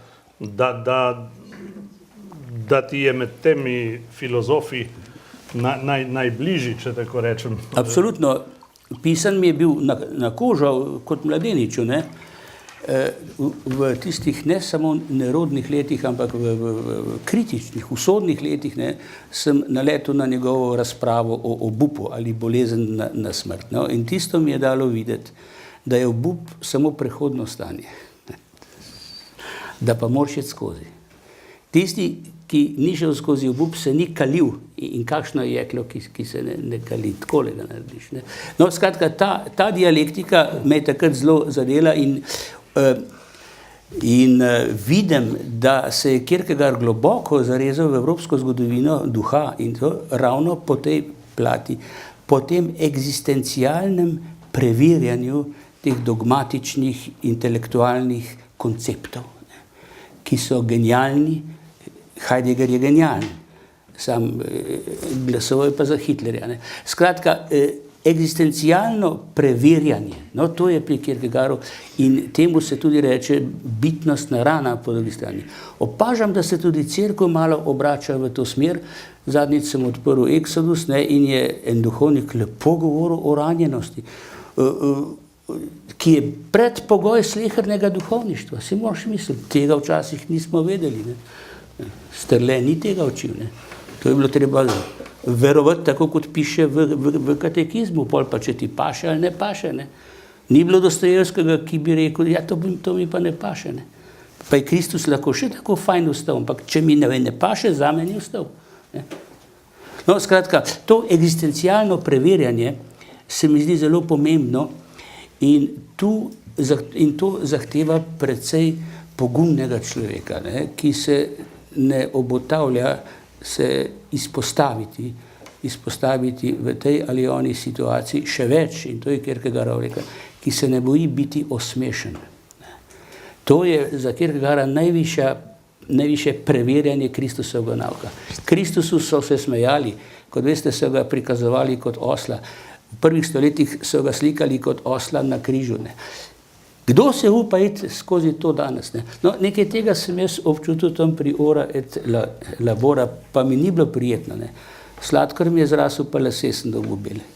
ti je med temi filozofi najbližji, če tako rečem. Absolutno. Pisan mi je bil na kožo kot mladeniču, ne? V tistih ne samo nerodnih letih, ampak v kritičnih, usodnih letih, ne, sem naletel na njegovo razpravo o obupu ali bolezen na smrt. No? In tisto mi je dalo videti, da je obup samo prehodno stanje. Da pa moraš iti skozi. Tisti, ki ni šel skozi obup, se ni kalil in kakšno je jeklo, ki se ne kali, takole ga narediš. Ne? No, skratka, ta dialektika me je takrat zelo zadela in vidim, da se je Kierkegaard globoko zarezal v evropsko zgodovino duha in to ravno po tej plati, po tem eksistencialnem preverjanju teh dogmatičnih intelektualnih konceptov, ne, ki so genialni. Heidegger je genialen, sam glasoval pa za Hitlerja. Ne. Skratka, eksistencialno preverjanje, no, to je pri Kierkegaardu in temu se tudi reče bitnostna rana po drugi strani. Opažam, da se tudi cerkev malo obrača v to smer. Zadnjič sem odprl Exodus, ne, in je en duhovnik lepo govoril o ranjenosti, ki je predpogoj slehernega duhovništva. Si moraš misliti, tega včasih nismo vedeli. Ne. Strle ni tega učil. Ne. To je bilo treba verovati, tako kot piše v katekizmu, pol pa če ti paše ali ne paše. Ne. Ni bilo Dostojevskega, ki bi rekel, ja, to mi pa ne paše. Ne. Pa je Kristus lahko še tako fajn vstal, ampak če mi ne paše, za me ni vstal. Ne. No, skratka, to eksistencialno preverjanje se mi zdi zelo pomembno in to zahteva precej pogumnega človeka, ne, ki se ne obotavlja se izpostaviti v tej ali oni situaciji, še več, in to je Kierkegaardov rekel, ki se ne boji biti osmešen. To je za Kierkegaarda najvišje preverjanje Kristusovega nauka. Kristusu so se smejali, kot veste, so ga prikazovali kot osla. V prvih stoletjih so ga slikali kot osla na križu. Ne. Kdo se upa iti skozi to danes? Ne? No, nekaj tega sem jaz občutil tam pri Ora et Labora, pa mi ni bilo prijetno. Ne? Sladkor mi je zrasel, pa lase sem dolgo bele.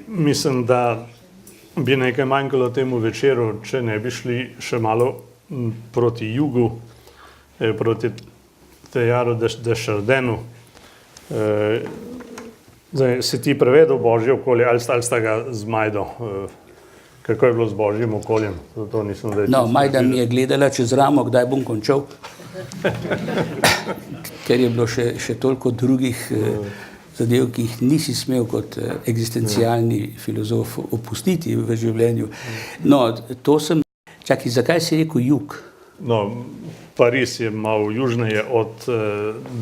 Mislim, da bi nekaj manjkalo temu večeru, če ne bi šli še malo proti jugu, proti Teilhard de Chardinu. Zdaj, si ti prevedel Božje okolje, ali sta ga z Majdo? Kako je bilo z Božjim okoljem? To nisem no, Majda mi je gledala čez ramo, kdaj bom končal, ker je bilo še toliko drugih zadev, ki jih nisi smel kot eksistencialni filozof opustiti v življenju. No, to sem... Čakaj, zakaj si rekel jug? No, Pariz je malo južneje od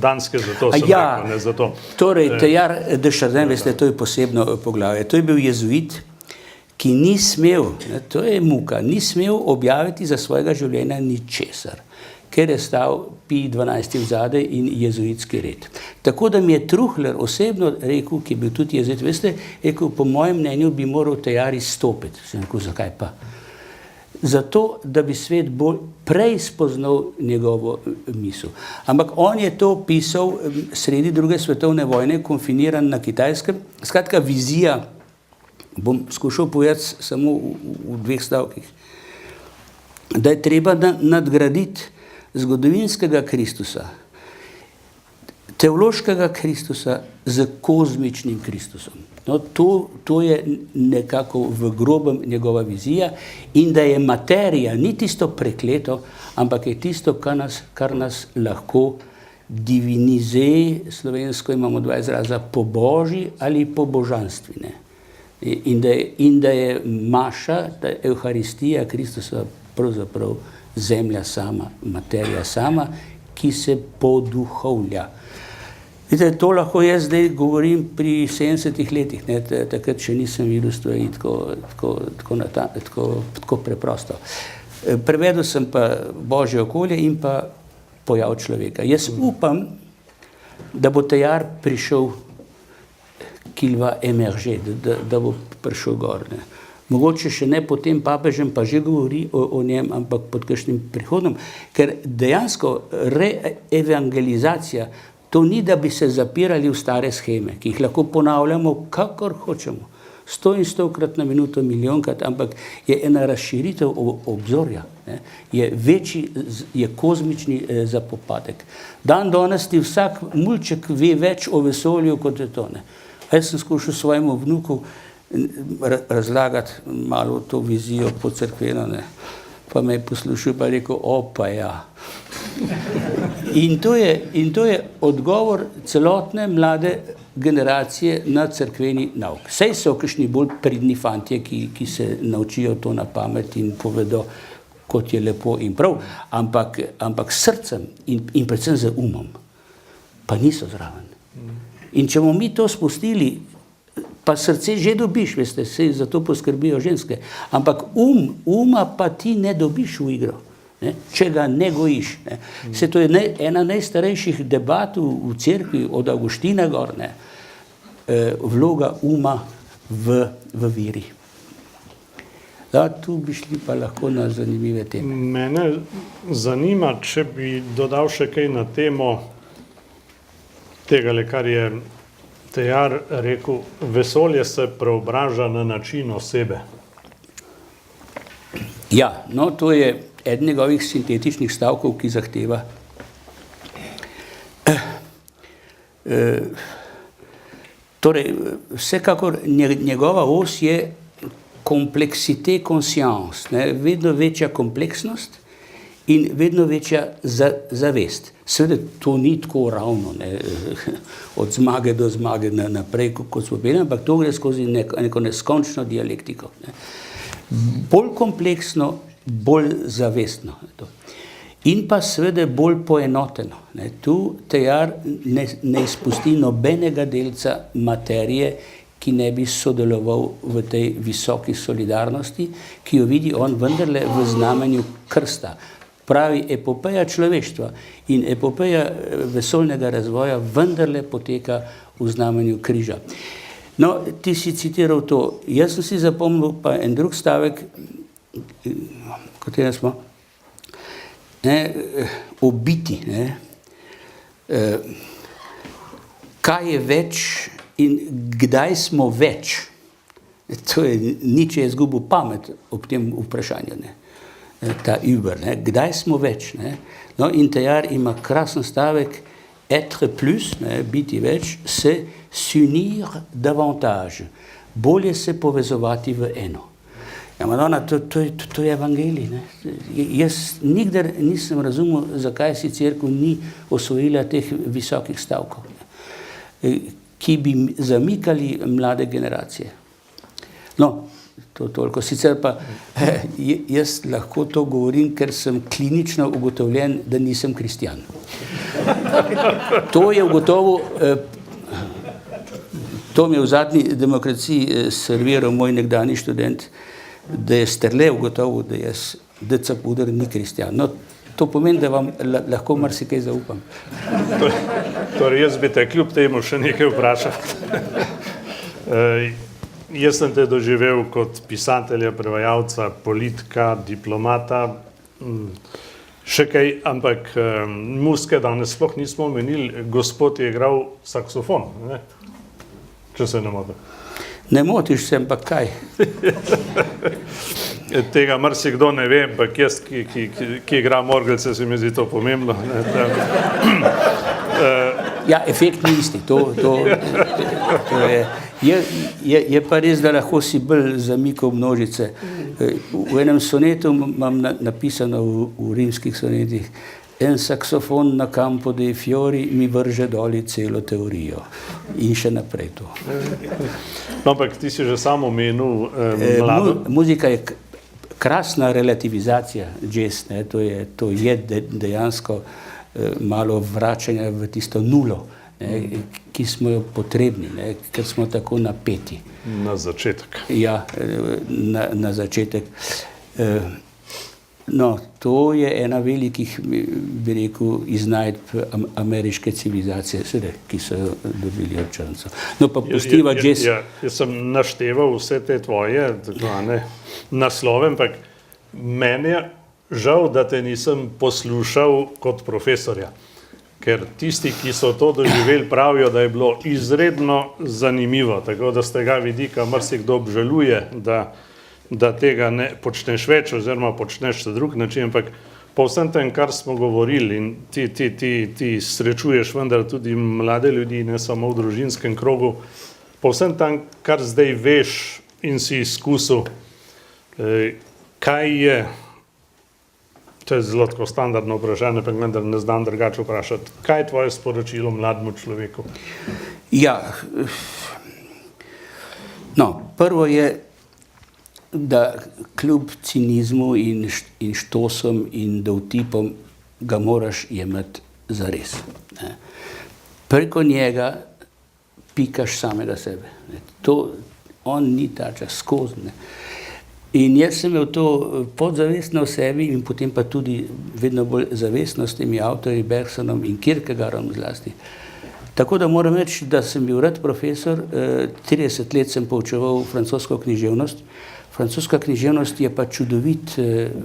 Danske, zato sem rekel, ne zato. Torej, Teilhard de Chardin, veste, to je posebno poglavje. To je bil jezuit, ki ni smel, ne, to je muka, ni smel objaviti za svojega življenja ničesar, ker je stal Pij 12. vzadej in jezuitski red. Tako da mi je Truhler osebno rekel, ki je bil tudi jezuit, veste, rekel, po mojem mnenju bi moral Teilhard izstopiti. Sem rekel, zakaj pa? Zato, da bi svet prej spoznal njegovo misel. Ampak on je to pisal sredi druge svetovne vojne, konfiniran na Kitajskem. Skratka, vizija, bom skušal povedati samo v dveh stavkih, da je treba nadgraditi zgodovinskega Kristusa, teološkega Kristusa z kozmičnim Kristusom. No, to je nekako v grobem njegova vizija in da je materija ni tisto prekleto, ampak je tisto, kar nas lahko divinize, slovensko imamo dva izraza, po božji ali po božanstvine. In da je maša, da je Evharistija Kristusa pravzaprav zemlja sama, materija sama, ki se poduhovlja. Vidite, to lahko jaz zdaj govorim pri 70 letih, ne, takrat še nisem videl stvari tako preprosto. Prevedel sem pa Božje okolje in pa Pojav človeka. Jaz upam, da bo tejar prišel, qu'il va émerger, da bo prišel gor. Ne. Mogoče še ne pod tem papežem, pa že govori o njem, ampak pod kakšnim prihodom, ker dejansko reevangelizacija, to ni, da bi se zapirali v stare sheme, ki jih lahko ponavljamo, kakor hočemo, 100 in 100krat na minuto, milijonkrat, ampak je ena razširitev obzorja, ne? Je večji, je kozmični zapopadek. Dan danes ti vsak mulček ve več o vesolju, kot je to. Ne? Jaz sem skušal svojemu vnuku razlagati malo to vizijo po cerkveno, ne? Pa me je poslušal, pa je rekel, opa ja. In to je odgovor celotne mlade generacije na cerkveni nauk. Sej so kakšni bolj pridni fantje, ki se naučijo to na pamet in povedo, kot je lepo in prav, ampak srcem in predvsem z umom, pa niso zraven. In če bomo mi to spustili, pa srce že dobiš, veste, se za to poskrbijo ženske, ampak uma pa ti ne dobiš v igro, ne? Če ga ne gojiš. Ne? Se to je ena najstarejših debat v cerkvi od Avguština gor, ne? Vloga uma v veri. Da, tu bi šli pa lahko na zanimive teme. Mene zanima, če bi dodal še kaj na temo tega, kar je tejar rekel, vesolje se preobraža na način osebe. Ja, no, to je eden njegovih sintetičnih stavkov, ki zahteva torej, vsekakor njegova os je kompleksite conscience, ne, vedno večja kompleksnost in vedno večja zavest. Seveda to ni tako ravno, ne, od zmage do zmage naprej, kot smo bili, ampak to gre skozi neko neskončno dialektiko. Ne. Bolj kompleksno, bolj zavestno. In pa seveda bolj poenoteno. Ne. Tu tejar ne izpusti nobenega delca materije, ki ne bi sodeloval v tej visoki solidarnosti, ki jo vidi on vendarle v znamenju krsta. Pravi, epopeja človeštva in epopeja vesoljnega razvoja vendarle poteka v znamenju križa. No, ti si citiral to. Jaz sem si zapomnil pa en drug stavek, katerem smo, o biti. Kaj je več in kdaj smo več? To je, Nietzsche je izgubil pamet ob tem vprašanju. Ne? Ta über, ne? Kdaj smo več? Ne? No, in tejar ima krasen stavek, être plus, ne? Biti več, se s'unir davantage, bolje se povezovati v eno. Ja, Madonna, to je evangelij. Ne? Jaz nikdar nisem razumel, zakaj si cerkev ni osvojila teh visokih stavkov, ne? Ki bi zamikali mlade generacije. No, to toliko. Sicer pa jaz lahko to govorim, ker sem klinično ugotovljen, da nisem kristjan. To je ugotovil, to mi je v zadnji demokraciji serviral moj nekdani študent, da je Sterle ugotovil, da jaz, da Capuder ni kristjan. No, to pomeni, da vam lahko marsikaj zaupam. Torej, jaz bi te kljub temu še nekaj vprašal. Jaz sem te doživel kot pisatelja, prevajalca, politika, diplomata, še kaj, ampak muske danes sploh nismo omenili. Gospod je igral saksofon, ne? Če se ne motim. Ne motiš se, ampak kaj? Tega marsikdo ne ve, ampak jaz, ki igra morgelce, se mi zdi to pomembno. Ja, efekt ni isti. To je pa res, da lahko si bolj zamikal množice. V enem sonetu imam napisano v rimskih sonetih, en saksofon na campo dei fiori mi vrže doli celo teorijo. In še naprej to. No, ampak ti si že sam omenil mlado. Muzika je krasna relativizacija, jazz, ne? To je dejansko malo vračanja v tisto nulo, ne? Ki smo jo potrebni, ne? Ker smo tako napeti. Na začetek. Ja, na začetek. No, to je ena velikih, bi rekel, iznajdb ameriške civilizacije, ki so jo dobili od črncev. No, pa pustiva Jaz sem našteval vse te tvoje naslove, ampak meni je žal, da te nisem poslušal kot profesorja. Ker tisti, ki so to doživeli, pravijo, da je bilo izredno zanimivo, tako da z tega vidika marsikdo obžaluje, da tega ne počneš več oziroma počneš na drug način, ampak po vsem tem, kar smo govorili in ti srečuješ vendar tudi mlade ljudi, ne samo v družinskem krogu, po vsem tem, kar zdaj veš in si izkusil, kaj je, to je zelo tako standardno vprašanje, pa vendar ne znam drugače vprašati, kaj je tvoje sporočilo mlademu človeku? Ja, no, prvo je, da kljub cinizmu in štosom in dovtipom ga moraš jemati zares. Preko njega pikaš samega sebe. On ni ta čas skozi. In jaz sem imel to podzavestno v sebi in potem pa tudi vedno bolj zavestno s temi avtorji, Bergsonom in Kierkegaardom zlasti. Tako da moram reči, da sem bil rad profesor, 30 let sem poučeval francosko književnost. Francoska književnost je pa čudovit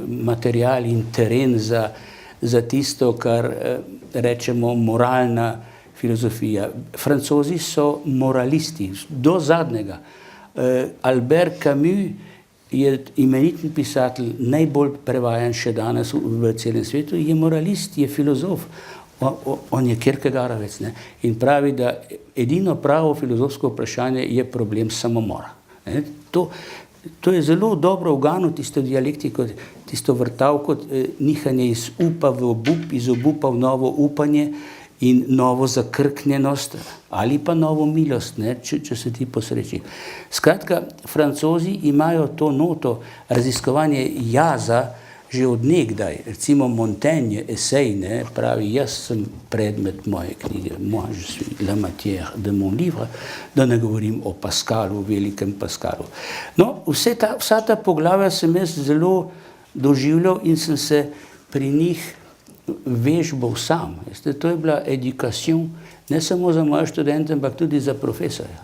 material in teren za tisto, kar rečemo moralna filozofija. Francozi so moralisti, do zadnjega. Albert Camus je imeniten pisatelj, najbolj prevajan še danes v celem svetu, je moralist, je filozof. On je Kierkegaardovec, ne? In pravi, da edino pravo filozofsko vprašanje je problem samomora. To je zelo dobro uganil tisto dialektiko, tisto vrtavko, nihanje iz upa v obup, iz obupa v novo upanje in novo zakrknjenost ali pa novo milost, ne, če se ti posreči. Skratka, Francozi imajo to noto raziskovanje jaza že od nekdaj. Recimo Montaigne, esej, ne, pravi, jaz sem predmet moje knjige, moi je suis la matière de mon livre, da ne govorim o Pascalu, velikem Pascalu. No, vsa ta poglavja sem jaz zelo doživljal in sem se pri njih vežbal sam. To je bila edukacija, ne samo za moje študente, ampak tudi za profesorja.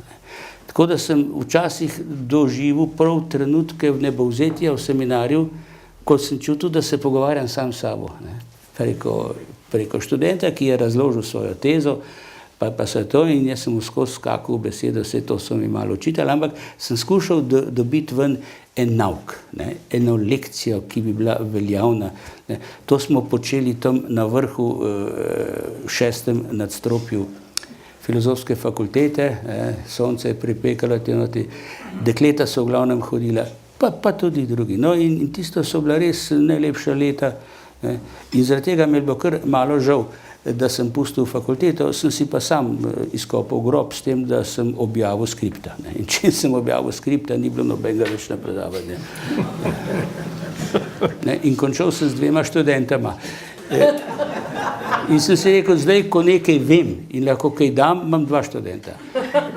Tako da sem včasih doživel prav trenutke v nebovzetja v seminarju, ko sem čutil, da se pogovarjam sam s sabo. Preko študenta, ki je razložil svojo tezo, pa se to in jaz sem skozi skakal v besedo, vse to so mi malo učitali, ampak sem skušal dobiti ven en nauk, eno lekcijo, ki bi bila veljavna. To smo počeli tam na vrhu 6. nadstropju filozofske fakultete, sonce je pripekalo, dekleta so v glavnem hodila, pa tudi drugi. No, in tisto so bila res najlepša leta. In zaradi tega mi je bilo kar malo žal, da sem pustil fakulteto, sem si pa sam izkopal grob s tem, da sem objavil skripta. In če sem objavil skripta, ni bilo nobenega več napredavanja. In končal sem z 2 študentama. In sem si rekel, zdaj, ko nekaj vem in lahko kaj dam, imam 2 študenta.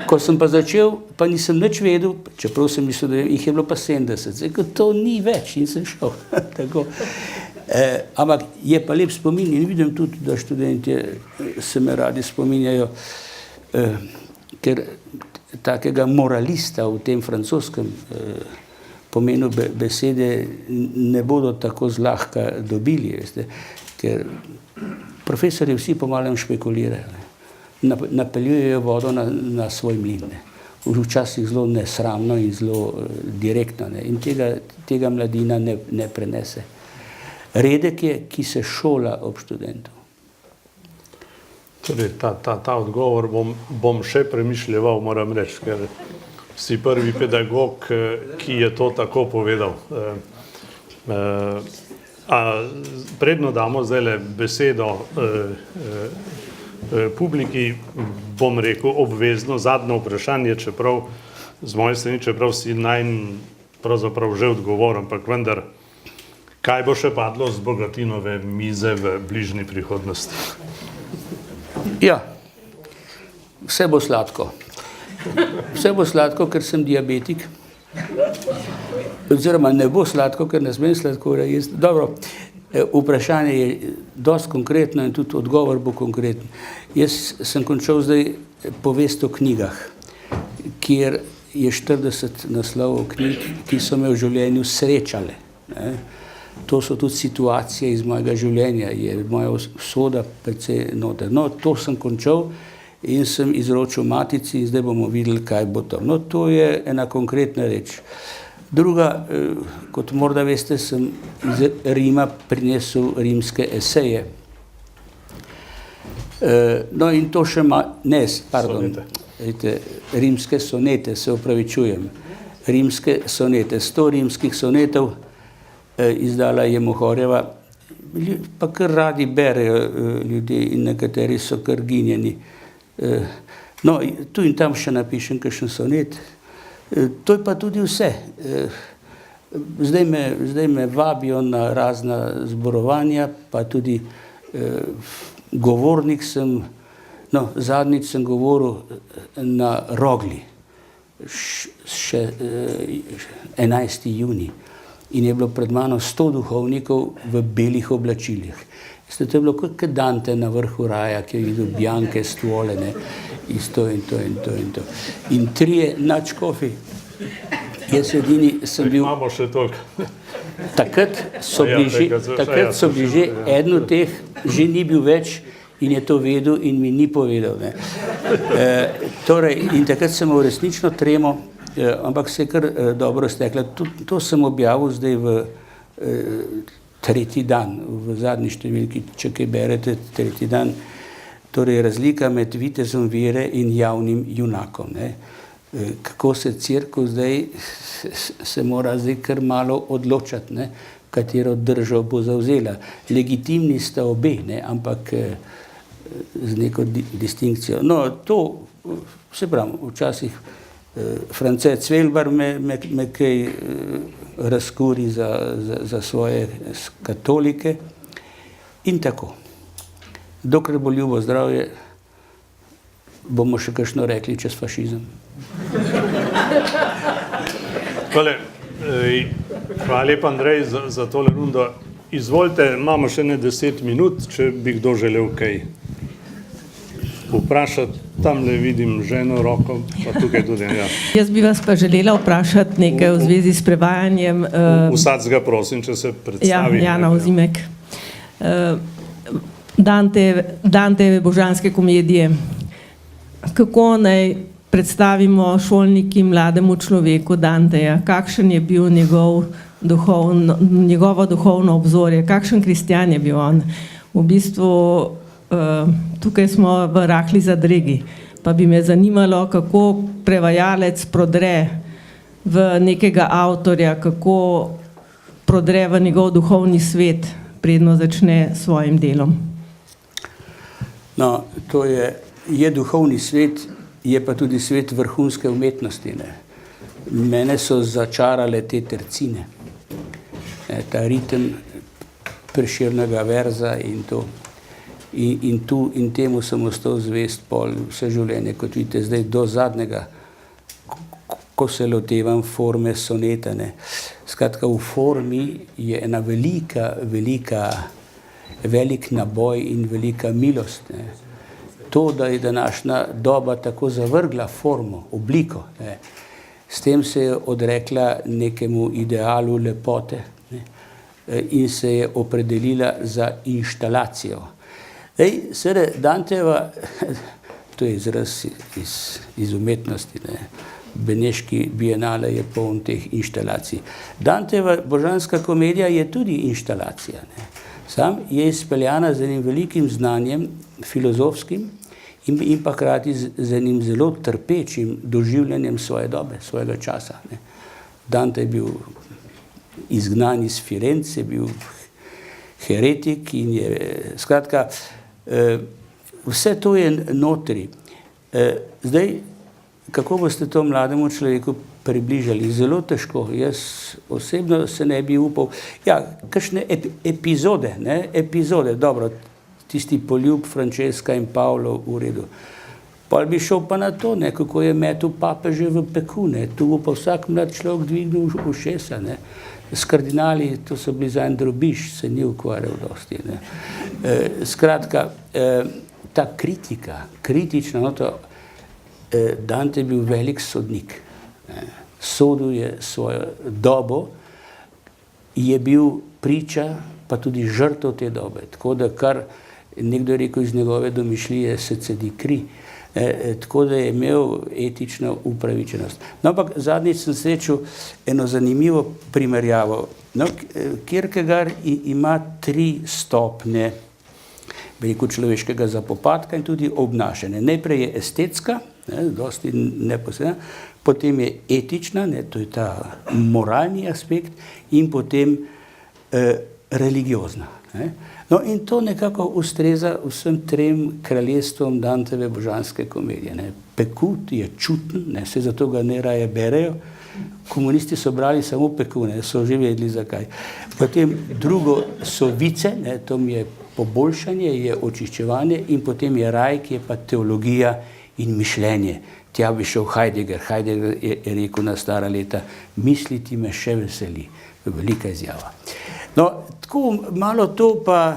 Ko sem pa začel, pa nisem nič vedel, čeprav sem mislil, da jih je bilo pa 70. Zdaj, to ni več in sem šel. Tako. Ampak je pa lep spomin in vidim tudi, da študentje se me radi spominjajo, ker takega moralista v tem francoskem pomenu besede ne bodo tako zlahka dobili, veste, ker profesori vsi pomalem špekulirajo, napeljujejo vodo na svoj mlin, včasih zelo nesramno in zelo direktno, in tega mladina ne prenese. Redek je, ki se šola ob študentu. Torej, ta odgovor bom še premišljeval, moram reči, ker si prvi pedagog, ki je to tako povedal. Predno damo zdajle besedo publiki, bom rekel obvezno zadnje vprašanje, čeprav z moje strani, čeprav si najn pravzaprav že odgovor, ampak vendar, kaj bo še padlo z Bogatinove mize v bližnji prihodnosti? Ja, vse bo sladko. Vse bo sladko, ker sem diabetik. oziroma ne bo sladko, ker ne smem sladkorja jesti. Dobro, vprašanje je dosti konkretno in tudi odgovor bo konkreten. Jaz sem končal zdaj povest o knjigah, kjer je 40 naslovov knjig, ki so me v življenju srečale. Ne. To so tudi situacije iz mojega življenja, je moja usoda precej noter. No, to sem končal in sem izročil matici in zdaj bomo videli, kaj bo to. No, to je ena konkretna reč. Druga, kot morda veste, sem iz Rima prinesel rimske eseje. No in to še rimske sonete, se opravičujem. Rimske sonete, 100 rimskih sonetov izdala je Mohorjeva, pa kar radi berejo ljudje in nekateri so kar ginjeni. No, tu in tam še napišem kakšen sonet. To je pa tudi vse. Zdaj me vabijo na razna zborovanja, pa tudi govornik sem, no, zadnjič sem govoril na Rogli, še 11. junij. In je bilo pred mano 100 duhovnikov v belih oblačilih. To je bilo kot Dante na vrhu raja, ki je videl bianke stvolene, isto in to. In 3 nadškofi. Jaz edini sem bil... Imamo še toliko. Takrat so bili že, eden od teh že ni bil več in je to vedel in mi ni povedal. Torej, in takrat sem imel resnično tremo, ampak se je kar dobro stekla. To sem objavil zdaj v 3. dan, v zadnji številki, če kaj berete, 3. dan. Torej, razlika med vitezom vere in javnim junakom. Ne. Kako se cerkev zdaj se mora zdaj kar malo odločati, ne, katero držo bo zavzela. Legitimni sta obe, ne, ampak z neko distinkcijo. No, to, se pravim, včasih France Cvelbar me kaj razkuri za svoje katolike in tako. Dokler bo ljubo zdravje, bomo še kakšno rekli čez fašizem. Hvala lepa, Andrej, za tole rundo. Izvolite, imamo še ne 10 minut, če bi kdo želel kaj vprašati. Tamle vidim ženo roko, pa tukaj tudi. Ja. Jaz bi vas pa želela vprašati nekaj v zvezi s prevajanjem. Vsacega prosim, če se predstavi. Jana Ozimek. Danteve božanske komedije. Kako naj predstavimo šolniki mlademu človeku Danteja? Kakšen je bil njegovo duhovno obzorje? Kakšen kristjan je bil on? V bistvu tukaj smo v rahli zadregi, pa bi me zanimalo, kako prevajalec prodre v nekega avtorja, kako prodre v njegov duhovni svet, predno začne s svojim delom. No, to je duhovni svet, je pa tudi svet vrhunske umetnosti. Ne. Mene so začarale te tercine, ta ritem Prešernega verza in to. In temu sem ostal zvest pol vse življenje, kot vidite zdaj do zadnjega, ko se lotevam forme soneta. Ne. Skratka, v formi je ena velik naboj in velika milost. Ne. To, da je današnja doba tako zavrgla formo, obliko, ne. S tem se je odrekla nekemu idealu lepote, ne. In se je opredelila za inštalacijo. Seveda, Danteva, to je izraz iz umetnosti, ne. Beneški bienale je poln teh inštalacij. Danteva božanska komedija je tudi inštalacija. Ne. Sam je izpeljana z enim velikim znanjem, filozofskim, in pa hkrati z enim zelo trpečim doživljanjem svoje dobe, svojega časa. Ne. Dante je bil izgnan iz Firence, je bil heretik in je, skratka, vse to je notri. Zdaj, kako boste to mlademu človeku približali? Zelo težko. Jaz osebno se ne bi upal. Ja, kakšne epizode, ne? Epizode, dobro, tisti poljub Frančeska in Pavlo v redu. Pa bi šel pa na to, ne, kako je metel papeže v peku, ne, tu bo pa vsak mlad človek dvignil ušesa, ne. S kardinali, to so bili za en drobiž, se ni ukvarjal dosti, ne. Skratka, ta kritika, kritična nota, Dante je bil velik sodnik, ne. Sodil je svojo dobo, je bil priča, pa tudi žrtev te dobe, tako da kar nekdo je rekel, iz njegove domišljije se cedi kri, tako da je imel etično upravičenost. No, ampak zadnjič sem srečal eno zanimivo primerjavo. No, Kierkegaard ima 3 stopnje, bi rekel, človeškega zapopadka in tudi obnašanja. Najprej je estetska, ne, dosti neposredna, potem je etična, ne, to je ta moralni aspekt, in potem religiozna. Ne. No, in to nekako ustreza vsem 3 kraljestvom Danteve božanske komedije. Ne. Pekut je čuten, ne, se zato ga ne raje berejo. Komunisti so brali samo Peku, ne, so že vedeli zakaj. Potem drugo so vice, ne, to je poboljšanje, je očiščevanje, in potem je raj, ki je pa teologija in mišljenje. Tja bi šel Heidegger. Heidegger je rekel na stara leta, misliti me še veseli. Velika izjava. No, tako malo to pa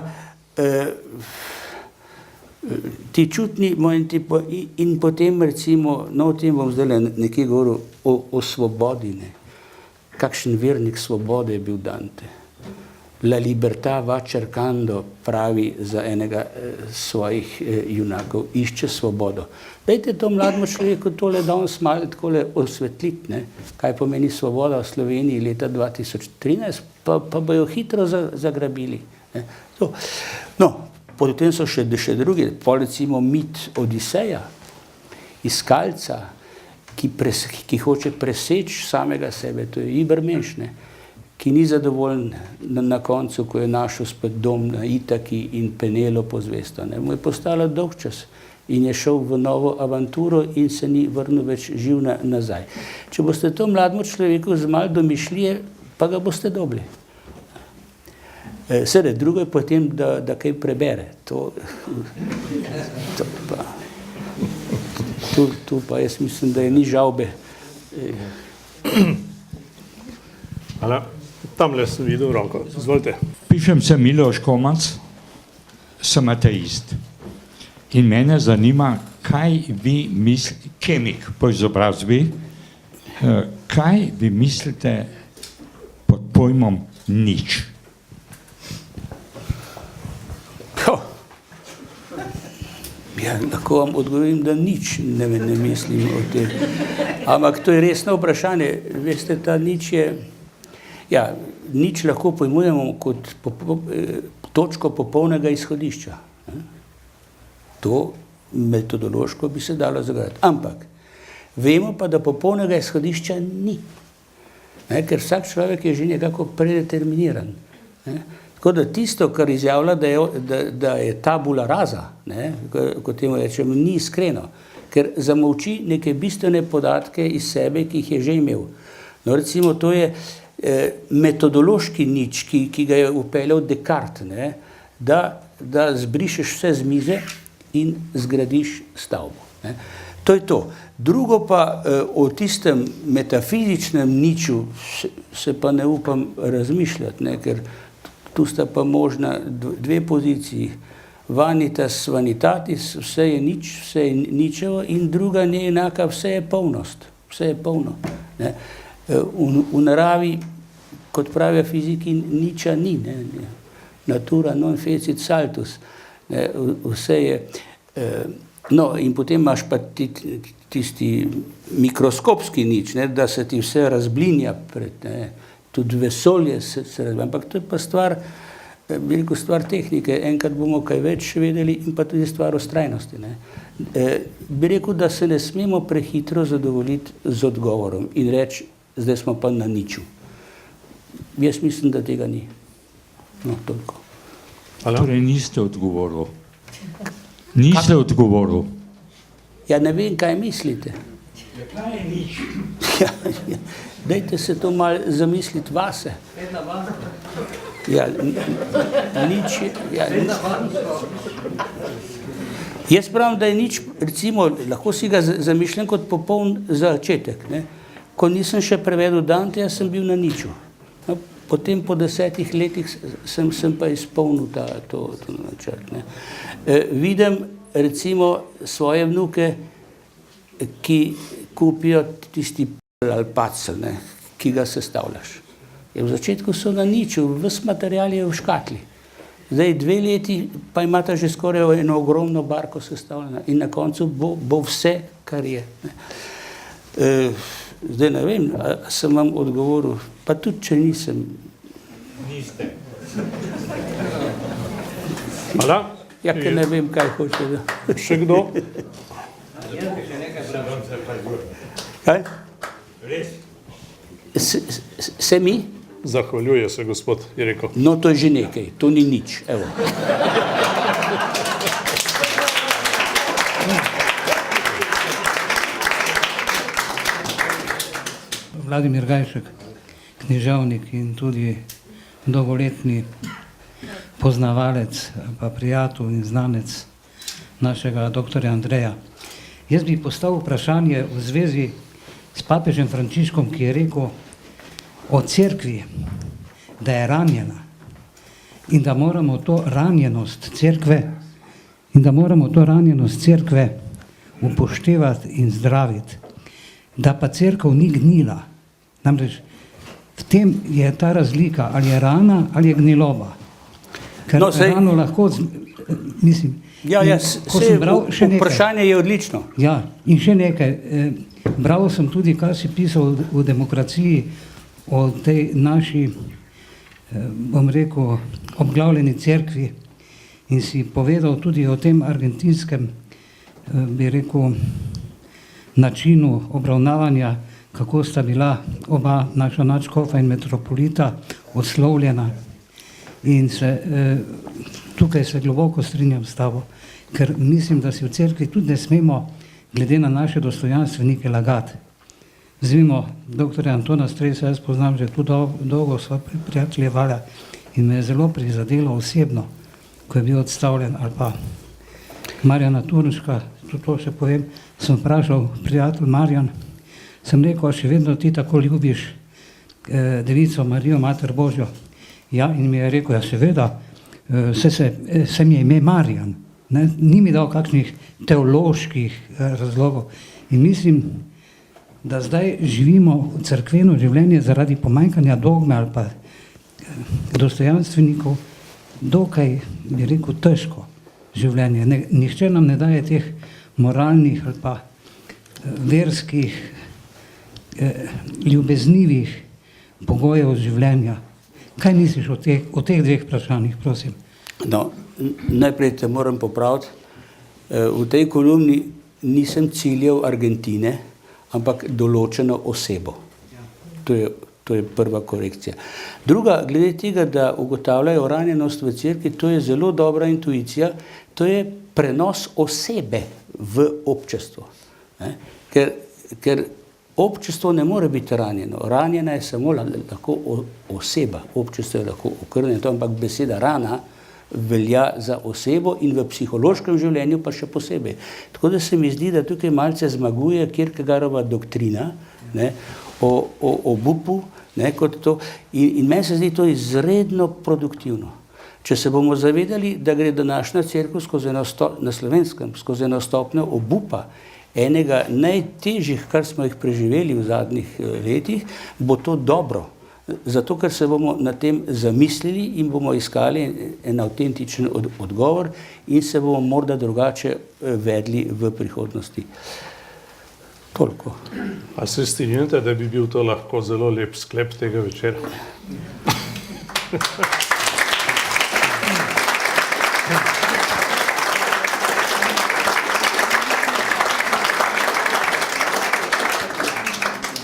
ti čutni momenti in potem recimo, no, o tem bom zdaj nekaj govoril o svobodi, ne. Kakšen vernik svobode je bil Dante. La libertà va cercando, pravi za enega svojih junakov, išče svobodo. Dajte to mlademu človeku tole danes malo takole osvetliti, ne, kaj pomeni svoboda v Sloveniji leta 2013, pa bojo hitro zagrabili. Ne. No, potem so še drugi, pa recimo mit Odiseja, iskalca, ki hoče preseči samega sebe, to je Ibermenš, ne, ki ni zadovoljen na koncu, ko je našel spet dom na Itaki in Penelopo zvesto. Ne. Mu je postalo dolg čas in je šel v novo avanturo in se ni vrnil več živ nazaj. Če boste to mlademu človeku z malo domišljije, pa ga boste dobili. Seveda, drugo je potem, da kaj prebere. Tu pa jaz mislim, da je ni žalbe. Hvala. Tamle sem videl roko. Izvolite. Pišem se Miloš Komac, sem ateist. In mene zanima, kaj vi mislite, kemik po izobrazbi, kaj vi mislite pod pojmom nič? Ja, lahko vam odgovorim, da nič ne mislim o tem. Ampak to je resno vprašanje. Veste, ta nič je, ja, nič lahko pojmujemo kot točko popolnega izhodišča. To metodološko bi se dalo zagrati. Ampak vemo pa, da popolnega izhodišča ni. Ne, ker vsak človek je že nekako predeterminiran. Ne. Tako da tisto, kar izjavlja, da je tabula rasa, ne, kot temu rečem, ni iskreno, ker zamolči neke bistvene podatke iz sebe, ki jih je že imel. No, recimo, to je metodološki nič, ki ga je upeljal Descartes, ne, da zbrišeš vse z mize in zgradiš stavbo. Ne. To je to. Drugo pa o tistem metafizičnem niču se pa ne upam razmišljati, ne, ker tu sta pa možna 2 poziciji. Vanitas vanitatis, vse je nič, vse je ničevo, in druga ne enaka, vse je polnost, vse je polno. Ne. V naravi, kot pravijo fiziki, niča ni. Ne. Natura non fecit saltus. Ne. Vse je... No, in potem imaš pa tisti mikroskopski nič, ne, da se ti vse razblinja pred... Ne. Tudi vesolje se razbija, ampak to je pa stvar, bi rekel, stvar tehnike. Enkrat bomo kaj več vedeli in pa tudi stvar vztrajnosti. Bi rekel, da se ne smemo prehitro zadovoljiti z odgovorom in reči, zdaj smo pa na niču. Jaz mislim, da tega ni. No, toliko. Torej niste odgovoril. Niste odgovoril. Ja, ne vem, kaj mislite. Kaj je nič? Ja. Dajte se to malo zamisliti vase. Ja, nič je... Ja, Jaz pravim, da je nič, recimo, lahko si ga zamišljam kot popoln začetek. Ne? Ko nisem še prevedel Danteja, sem bil na niču. No, potem po 10 letih sem pa izpolnil to načrt. Ne? Vidim recimo svoje vnuke, ki kupijo tisti ali pacel, ne, ki ga sestavljaš. V začetku so na niču, ves material je v škatli. Zdaj 2 leti pa imata že skoraj eno ogromno barko sestavljena in na koncu bo vse, kar je. Zdaj ne vem, sem vam odgovoril, pa tudi če nisem. Niste. Hvala. Ja, ker ne vem, kaj hoče. Še kdo? Kaj? Se mi? Zahvaljuje se, gospod, je rekel. No, to je že nekaj, to ni nič. Evo. Vladimir Gajšek, književnik in tudi dolgoletni poznavalec, pa prijatelj in znanec našega doktorja Andreja. Jaz bi postavil vprašanje v zvezi s papežem Frančiškom, ki je rekel o cerkvi, da je ranjena in da moramo to ranjenost cerkve upoštevati in zdraviti, da pa cerkev ni gnila. Namreč v tem je ta razlika, ali je rana ali je gniloba. Ker rano lahko, mislim, ko sem bral še nekaj. Vprašanje je odlično. Ja, in še nekaj. Bral sem tudi, kar si pisal v Demokraciji o tej naši, bom rekel, obglavljeni cerkvi in si povedal tudi o tem argentinskem, bi rekel, načinu obravnavanja, kako sta bila oba naša nadškofa in metropolita odslovljena. In tukaj se globoko strinjam s tabo, ker mislim, da si v cerkvi tudi ne smemo glede na naše dostojanstvenike lagati. Vzmimo doktorja Antona Stresa, jaz poznam že tudi dolgo, sva prijateljevala in me je zelo prizadelo osebno, ko je bil odstavljen, ali pa Marjana Turnška, tudi to še povem, sem vprašal prijatelj Marjan, sem rekel, še vedno ti tako ljubiš Devico Marijo, Mater Božjo. Ja, in mi je rekel, ja seveda, se mi je ime Marjan, ne? Ni mi dal kakšnih teoloških razlogov. In mislim, da zdaj živimo cerkveno življenje zaradi pomanjkanja dogme ali pa dostojanstvenikov, dokaj, bi rekel, težko življenje. Nihče nam ne daje teh moralnih ali pa verskih, ljubeznivih pogojev življenja. Kaj misliš o teh dveh vprašanjih, prosim? No, najprej te moram popraviti. V tej kolumni nisem ciljal Argentine, ampak določeno osebo. To je prva korekcija. Druga, glede tega, da ugotavljajo ranjenost v cerkvi, to je zelo dobra intuicija, to je prenos osebe v občestvo. Ker občestvo ne more biti ranjeno. Ranjena je samo lahko oseba. Občestvo je lahko okrnjeno, ampak beseda rana velja za osebo in v psihološkem življenju pa še posebej. Tako da se mi zdi, da tukaj malce zmaguje Kierkegaardova doktrina, ne, o obupu, ne, kot to. In meni se zdi to izredno produktivno. Če se bomo zavedali, da gre današnja cerkev na Slovenskem skozi eno stopnjo obupa, enega najtežjih, kar smo jih preživeli v zadnjih letih, bo to dobro. Zato, ker se bomo na tem zamislili in bomo iskali en avtentičen odgovor in se bomo morda drugače vedli v prihodnosti. Toliko. A se strinjate, da bi bil to lahko zelo lep sklep tega večera?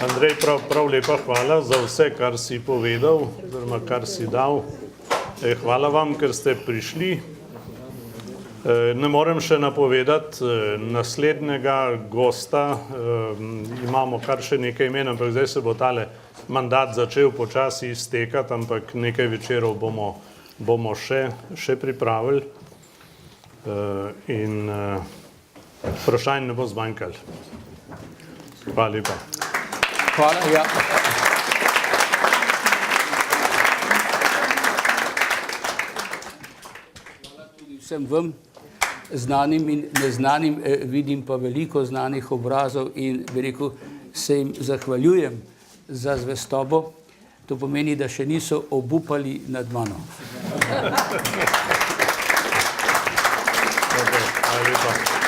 Andrej, prav lepa hvala za vse, kar si povedal, oziroma kar si dal. Hvala vam, ker ste prišli. Ne morem še napovedati naslednjega gosta. Imamo kar še nekaj imen, ampak zdaj se bo tale mandat začel počasi iztekati, ampak nekaj večerov bomo še pripravili. in vprašanj ne bo zmanjkalo. Hvala lepa. Hvala, ja. Hvala tudi vsem vam, znanim in neznanim, vidim pa veliko znanih obrazov in bi rekel, se jim zahvaljujem za zvestobo. To pomeni, da še niso obupali nad mano. Hvala lepa.